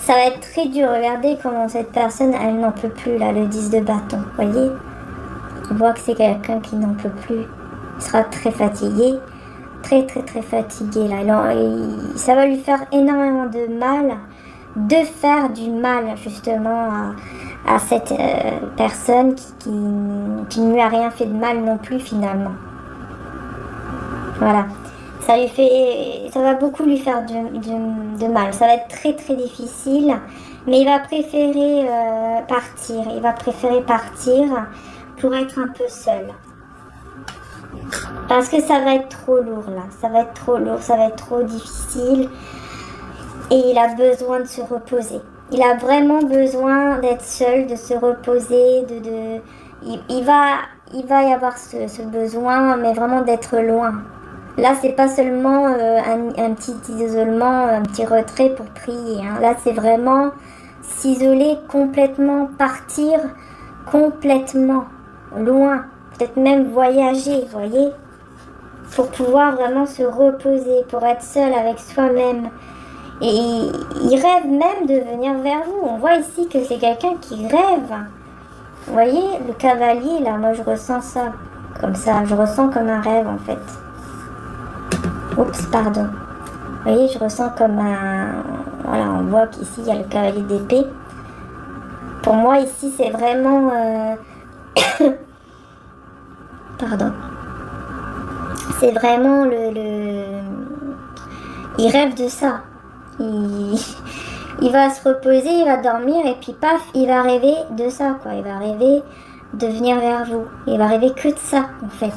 Ça va être très dur. Regardez comment cette personne, elle n'en peut plus là, le 10 de bâton. Vous voyez? On voit que c'est quelqu'un qui n'en peut plus. Il sera très fatigué. Très fatigué là. Ça va lui faire énormément de mal. De faire du mal justement à cette personne qui ne lui a rien fait de mal non plus finalement. Voilà, ça va beaucoup lui faire de mal. Ça va être très difficile, mais il va préférer partir. Il va préférer partir pour être un peu seul. Parce que ça va être trop lourd là. Ça va être trop lourd, ça va être trop difficile. Et il a besoin de se reposer. Il a vraiment besoin d'être seul, de se reposer, il va y avoir ce besoin, mais vraiment d'être loin. Là, c'est pas seulement un petit isolement, un petit retrait pour prier. Hein. Là, c'est vraiment s'isoler complètement, partir complètement loin. Peut-être même voyager, vous voyez, pour pouvoir vraiment se reposer, pour être seul avec soi-même. Et il rêve même de venir vers vous. On voit ici que c'est quelqu'un qui rêve. Vous voyez, le cavalier, là, moi je ressens ça. Comme ça, je ressens comme un rêve en fait. Oups, pardon. Vous voyez, je ressens comme un... Voilà, on voit qu'ici il y a le cavalier d'épée. Pour moi, ici, c'est vraiment... Pardon. C'est vraiment Il rêve de ça. Il va se reposer, il va dormir et puis paf, il va rêver de ça quoi. Il va rêver de venir vers vous. Il va rêver que de ça en fait.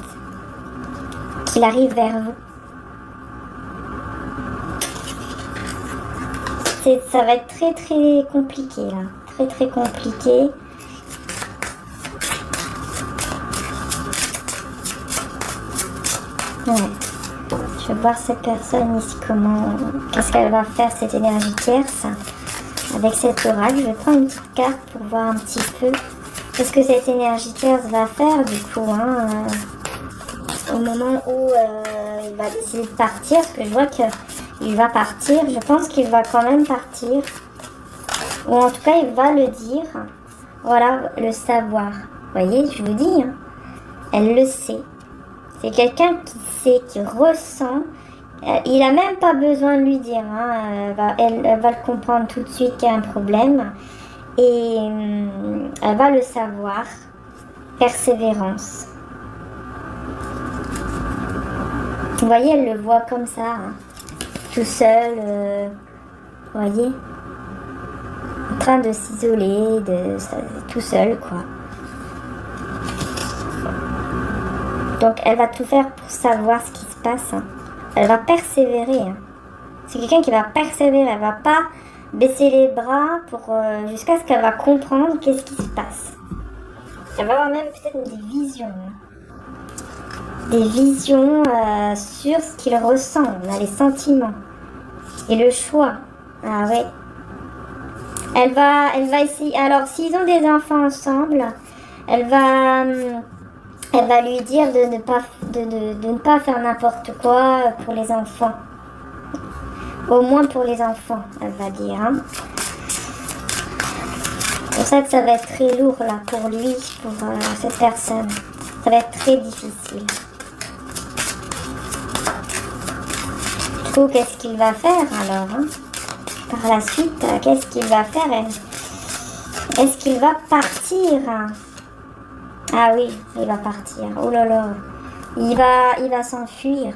Qu'il arrive vers vous. Ça va être très compliqué là. Très compliqué. Ouais. Je vais voir cette personne ici, qu'est-ce qu'elle va faire, cette énergie tierce, avec cet oracle. Je vais prendre une petite carte pour voir un petit peu ce que cette énergie tierce va faire, du coup, hein, au moment où il va décider de partir, parce que je vois qu'il va partir. Je pense qu'il va quand même partir, ou en tout cas, il va le dire. Voilà, le savoir. Vous voyez, je vous dis, hein, elle le sait. C'est quelqu'un qui sait, qui ressent. Il n'a même pas besoin de lui dire. Hein, elle va le comprendre tout de suite qu'il y a un problème. Et elle va le savoir. Persévérance. Vous voyez, elle le voit comme ça. Hein, tout seul. Vous voyez, en train de s'isoler. Tout seul, quoi. Donc elle va tout faire pour savoir ce qui se passe. Hein. Elle va persévérer. Hein. C'est quelqu'un qui va persévérer. Elle va pas baisser les bras jusqu'à ce qu'elle va comprendre qu'est-ce qui se passe. Elle va avoir même peut-être des visions. Hein. Des visions sur ce qu'il ressent. On a les sentiments. Et le choix. Ah ouais. Elle va essayer. Alors s'ils ont des enfants ensemble, elle va lui dire de ne pas faire n'importe quoi pour les enfants. Au moins pour les enfants, elle va dire. Hein. C'est pour ça que ça va être très lourd là pour lui, pour cette personne. Ça va être très difficile. Du coup, qu'est-ce qu'il va faire alors hein? Par la suite, qu'est-ce qu'il va faire Est-ce qu'il va partir Ah oui, il va partir. Oh là là. Il va s'enfuir.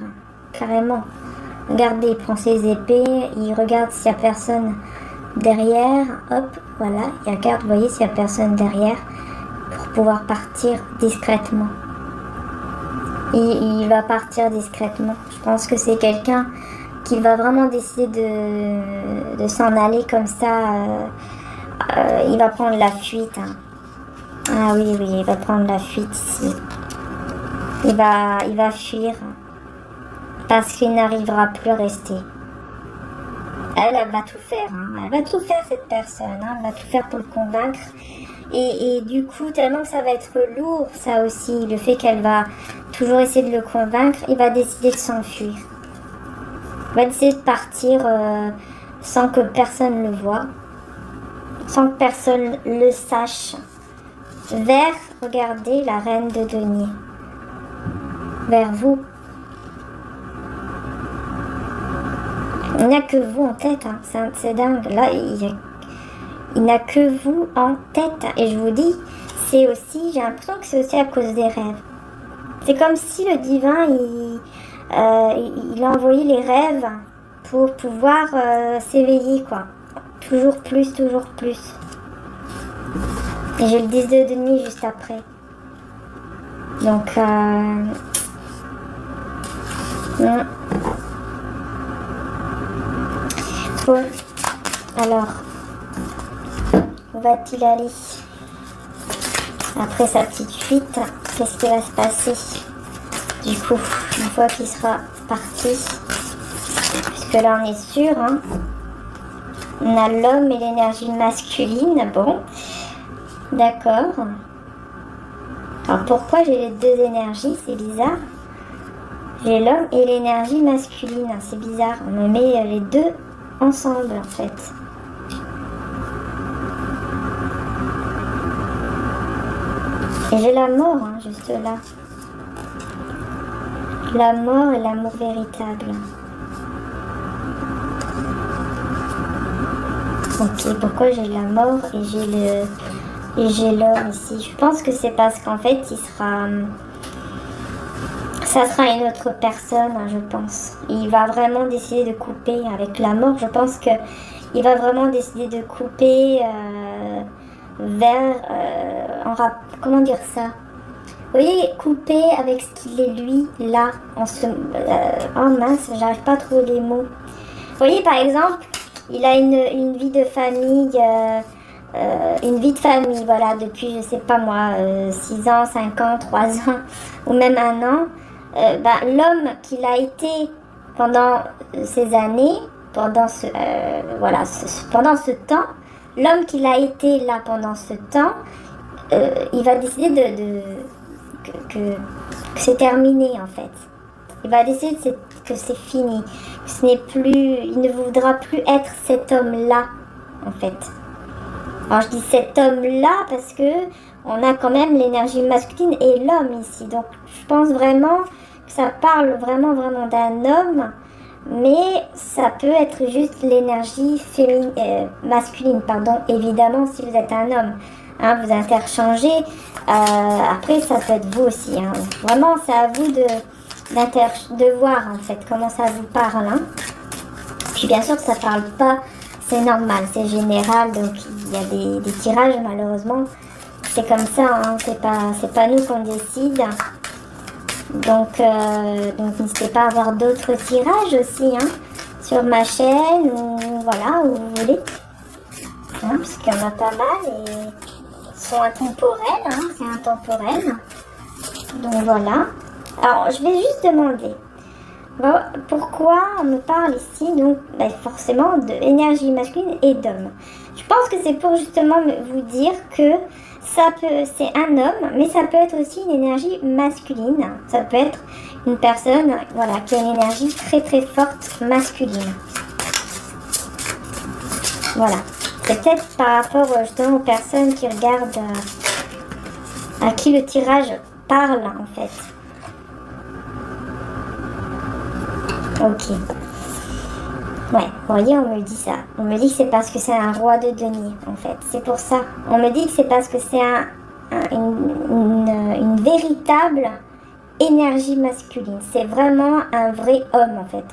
Carrément. Regardez, il prend ses épées. Il regarde s'il n'y a personne derrière. Hop, voilà. Il regarde, vous voyez, s'il n'y a personne derrière. Pour pouvoir partir discrètement. il va partir discrètement. Je pense que c'est quelqu'un qui va vraiment décider de s'en aller comme ça. Il va prendre la fuite. Hein. Ah oui, il va prendre la fuite ici. Il va fuir parce qu'il n'arrivera plus à rester. Elle va tout faire. Hein. Elle va tout faire, cette personne. Hein. Elle va tout faire pour le convaincre. Et du coup, tellement que ça va être lourd, ça aussi, le fait qu'elle va toujours essayer de le convaincre, il va décider de s'enfuir. Il va décider de partir sans que personne le voie, sans que personne le sache, vers, regardez, la reine de denier, vers vous. Il n'y a que vous en tête, hein. C'est dingue. Là, il n'a que vous en tête. Et je vous dis, c'est aussi, j'ai l'impression que c'est aussi à cause des rêves. C'est comme si le divin, il a envoyé les rêves pour pouvoir s'éveiller, quoi. Toujours plus, toujours plus. Et j'ai le 10 de denier juste après. Donc, Bon, alors, où va-t-il aller après sa petite fuite? Qu'est-ce qui va se passer du coup, une fois qu'il sera parti? Puisque là, on est sûr, hein. On a l'homme et l'énergie masculine. Bon, d'accord. Alors, pourquoi j'ai les deux énergies? C'est bizarre. J'ai l'homme et l'énergie masculine. C'est bizarre. On me met les deux ensemble, en fait. Et j'ai la mort, hein, juste là. La mort et l'amour véritable. Ok, pourquoi j'ai la mort et j'ai l'homme ici? Je pense que c'est parce qu'en fait, ça sera une autre personne, hein, je pense. Il va vraiment décider de couper avec la mort. Je pense que il va vraiment décider de couper vers comment dire ça? Vous voyez, couper avec ce qu'il est lui, là, oh mince, j'arrive pas à trouver les mots. Vous voyez, par exemple, il a une vie de famille, voilà, depuis, je sais pas moi, 6 ans, 5 ans, 3 ans, ou même 1 an. L'homme qu'il a été pendant ces années, pendant pendant ce temps, l'homme qu'il a été là pendant ce temps, il va décider que c'est terminé en fait. Il va décider que c'est fini. Ce n'est plus, il ne voudra plus être cet homme-là en fait. Alors je dis cet homme-là parce que on a quand même l'énergie masculine et l'homme ici. Donc je pense vraiment que ça parle vraiment d'un homme, mais ça peut être juste l'énergie masculine, pardon, évidemment si vous êtes un homme. Hein, vous interchangez. Après, ça peut être vous aussi. Hein. Vraiment, c'est à vous de voir en fait comment ça vous parle. Hein. Puis bien sûr que ça parle pas, c'est normal, c'est général, donc il y a des tirages malheureusement. C'est comme ça, hein, c'est pas nous qu'on décide. Donc n'hésitez pas à avoir d'autres tirages aussi, hein, sur ma chaîne ou voilà, où vous voulez. Hein, parce qu'il y en a pas mal et ils sont intemporels, hein, c'est intemporel. Donc voilà. Alors je vais juste demander pourquoi on me parle ici donc forcément de énergie masculine et d'homme. Je pense que c'est pour justement vous dire que c'est un homme, mais ça peut être aussi une énergie masculine. Ça peut être une personne, voilà, qui a une énergie très très forte masculine. Voilà. C'est peut-être par rapport justement aux personnes qui regardent, à qui le tirage parle en fait. Ok. Ouais, vous voyez, on me dit ça. On me dit que c'est parce que c'est un roi de denier, en fait. C'est pour ça. On me dit que c'est parce que c'est une véritable énergie masculine. C'est vraiment un vrai homme, en fait.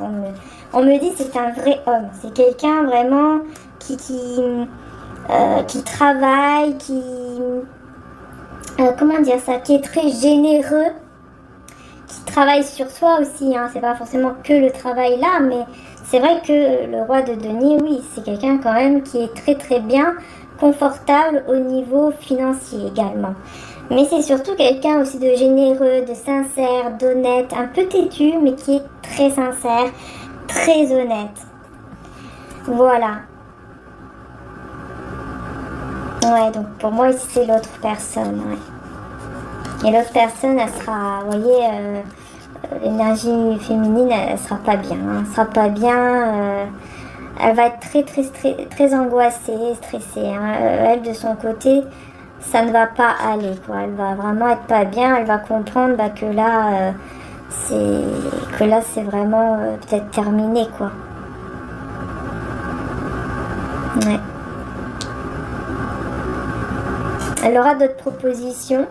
On me dit que c'est un vrai homme. C'est quelqu'un vraiment qui travaille, comment dire ça, qui est très généreux, qui travail sur soi aussi, hein. C'est pas forcément que le travail là, mais c'est vrai que le roi de denier, oui, c'est quelqu'un quand même qui est très très bien, confortable au niveau financier également. Mais c'est surtout quelqu'un aussi de généreux, de sincère, d'honnête, un peu têtu, mais qui est très sincère, très honnête. Voilà. Ouais, donc pour moi ici c'est l'autre personne, ouais. Et l'autre personne, elle sera, vous voyez, l'énergie féminine, elle sera pas bien, hein. Elle sera pas bien, elle va être très angoissée, stressée, hein. Elle, de son côté, ça ne va pas aller, quoi. Elle va vraiment être pas bien, elle va comprendre bah, que là, c'est vraiment peut-être terminé, quoi. Ouais. Elle aura d'autres propositions,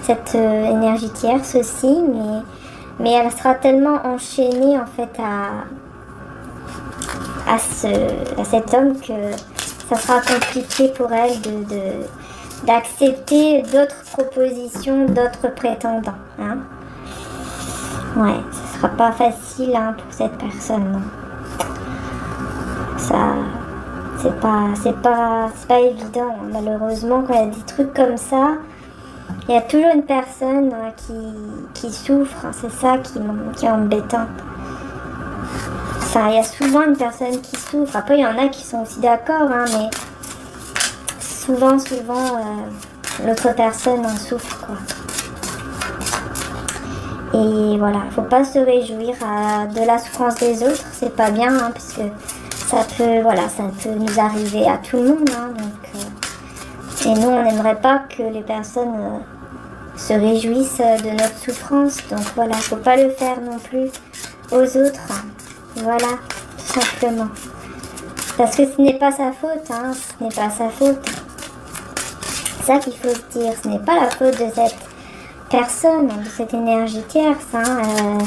cette énergie tierce aussi, mais elle sera tellement enchaînée en fait à cet homme que ça sera compliqué pour elle d'accepter d'autres propositions, d'autres prétendants. Hein. Ouais, ce sera pas facile hein, pour cette personne. Non. Ça, c'est pas évident. Malheureusement, quand il y a des trucs comme ça, il y a toujours une personne hein, qui souffre. C'est ça qui est embêtant. Il y a souvent une personne qui souffre. Après, il y en a qui sont aussi d'accord, hein, mais souvent, l'autre personne en souffre, quoi. Et voilà, faut pas se réjouir de la souffrance des autres, c'est pas bien, hein, puisque ça peut nous arriver à tout le monde, hein, donc, et nous, on n'aimerait pas que les personnes se réjouissent de notre souffrance, donc voilà, faut pas le faire non plus aux autres, voilà, tout simplement. Parce que ce n'est pas sa faute, hein, ce n'est pas sa faute. C'est ça qu'il faut se dire, ce n'est pas la faute de cette personne, de cette énergie tierce, hein,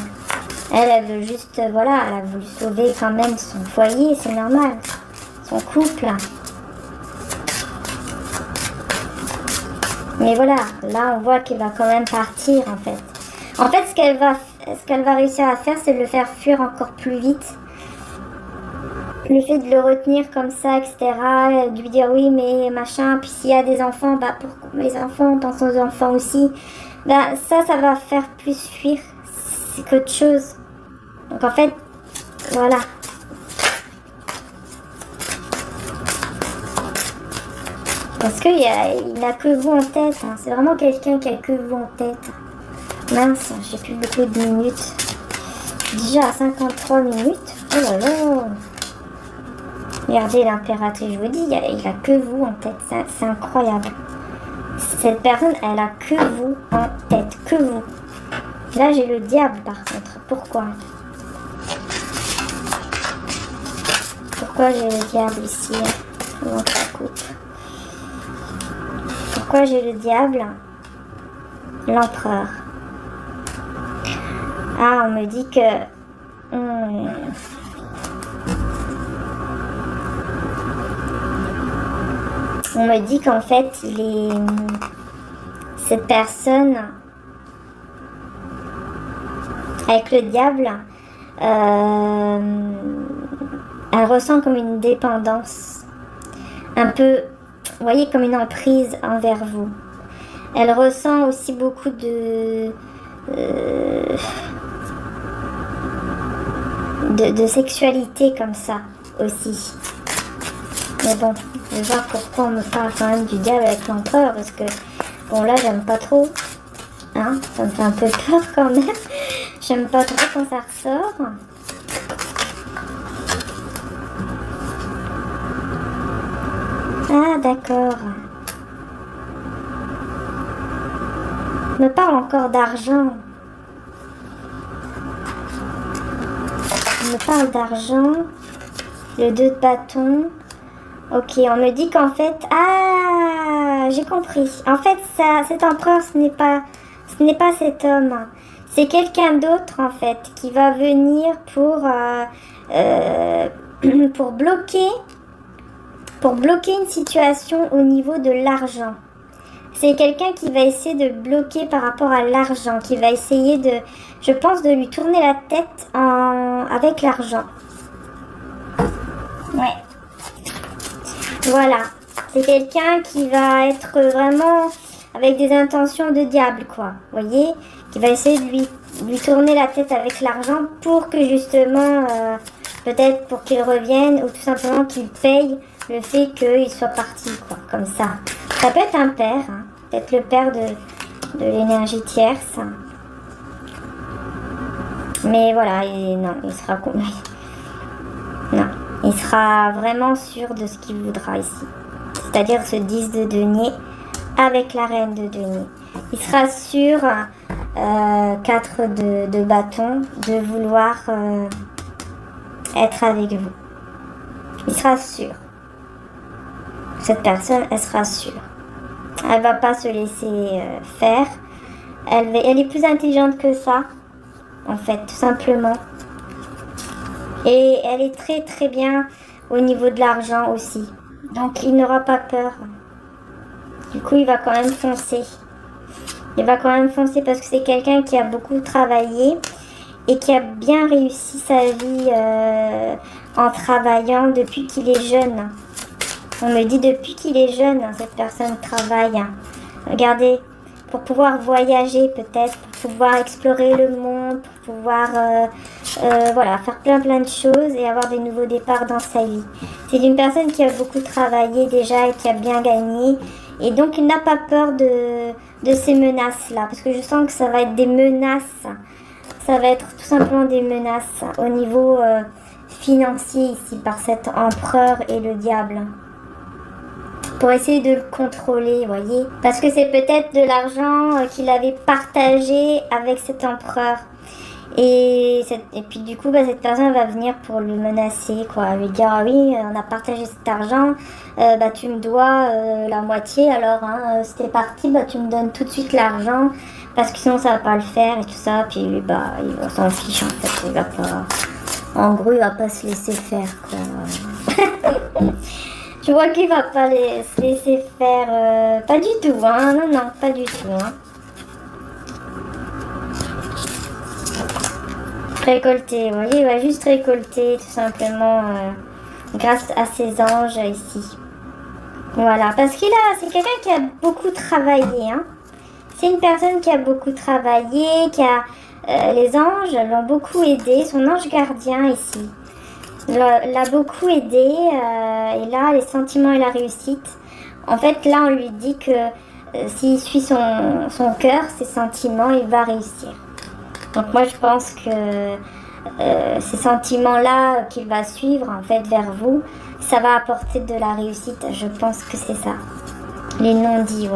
elle veut juste, voilà, elle a voulu sauver quand même son foyer, c'est normal, son couple. Mais voilà, là on voit qu'elle va quand même partir en fait. En fait, ce qu'elle va réussir à faire, c'est de le faire fuir encore plus vite. Le fait de le retenir comme ça, etc., de lui dire oui, mais machin, puis s'il y a des enfants, bah pour les enfants, pense aux enfants aussi. Bah ça va faire plus fuir, c'est qu'autre chose. Donc en fait, voilà. Parce qu'il n'a que vous en tête, hein. C'est vraiment quelqu'un qui a que vous en tête. Mince, j'ai plus beaucoup de minutes. Déjà à 53 minutes. Oh là là. Regardez l'impératrice, je vous dis, il a que vous en tête. C'est incroyable. Cette personne, elle a que vous en tête. Que vous. Là, j'ai le diable par contre. Pourquoi j'ai le diable ici? Comment ça coupe? Pourquoi j'ai le diable? L'empereur. Ah, on me dit que... On me dit qu'en fait, cette personne, avec le diable, elle ressent comme une dépendance. Un peu, vous voyez, comme une emprise envers vous. Elle ressent aussi beaucoup de sexualité comme ça aussi. Mais bon, je vais voir pourquoi on me parle quand même du diable avec l'empereur, parce que bon là j'aime pas trop, hein, ça me fait un peu peur quand même. J'aime pas trop quand ça ressort. Ah d'accord. On me parle encore d'argent. On me parle d'argent. Le 2 de bâton. Ok, on me dit qu'en fait... Ah, j'ai compris. En fait, cet empereur, ce n'est pas cet homme. C'est quelqu'un d'autre, en fait, qui va venir pour bloquer une situation au niveau de l'argent. c'est quelqu'un qui va essayer de bloquer par rapport à l'argent, qui va essayer de, je pense, de lui tourner la tête avec l'argent. Ouais. Voilà. C'est quelqu'un qui va être vraiment avec des intentions de diable, quoi. Vous voyez? Qui va essayer de lui tourner la tête avec l'argent pour que justement, peut-être pour qu'il revienne ou tout simplement qu'il paye le fait qu'il soit parti, quoi. Comme ça. Ça peut être un père, hein. Peut-être le père de l'énergie tierce. Mais voilà, non, il sera... Non, il sera vraiment sûr de ce qu'il voudra ici. C'est-à-dire ce 10 de denier avec la reine de denier. Il sera sûr, 4 de bâton, de vouloir être avec vous. Il sera sûr. Cette personne, elle sera sûre. Elle va pas se laisser faire. Elle est plus intelligente que ça, en fait, tout simplement. Et elle est très très bien au niveau de l'argent aussi. Donc il n'aura pas peur. Du coup, il va quand même foncer. Il va quand même foncer parce que c'est quelqu'un qui a beaucoup travaillé et qui a bien réussi sa vie en travaillant depuis qu'il est jeune. On me dit depuis qu'il est jeune, cette personne travaille. Regardez, pour pouvoir voyager peut-être, pour pouvoir explorer le monde, pour pouvoir voilà, faire plein de choses et avoir des nouveaux départs dans sa vie. C'est une personne qui a beaucoup travaillé déjà et qui a bien gagné. Et donc il n'a pas peur de ces menaces-là. Parce que je sens que ça va être des menaces. Ça va être tout simplement des menaces au niveau financier ici par cet empereur et le diable. Pour essayer de le contrôler, vous voyez. Parce que c'est peut-être de l'argent qu'il avait partagé avec cet empereur. Et puis du coup, cette personne va venir pour le menacer, quoi. Lui dire, ah oui, on a partagé cet argent, tu me dois la moitié, alors si t'es parti, tu me donnes tout de suite l'argent, parce que sinon ça va pas le faire et tout ça. Puis lui, il s'en fiche en fait, il va pas... En gros, il va pas se laisser faire, quoi. Je vois qu'il va pas se laisser faire, pas du tout, hein, non, pas du tout, hein. Récolter, vous voyez, il va juste récolter tout simplement grâce à ses anges ici. Voilà, parce c'est quelqu'un qui a beaucoup travaillé, hein. C'est une personne qui a beaucoup travaillé, les anges l'ont beaucoup aidé, son ange gardien ici l'a beaucoup aidé, et là, les sentiments et la réussite. En fait, là, on lui dit que s'il suit son cœur, ses sentiments, il va réussir. Donc moi je pense que ces sentiments-là qu'il va suivre en fait vers vous, ça va apporter de la réussite. Je pense que c'est ça. Les non-dits, ouais.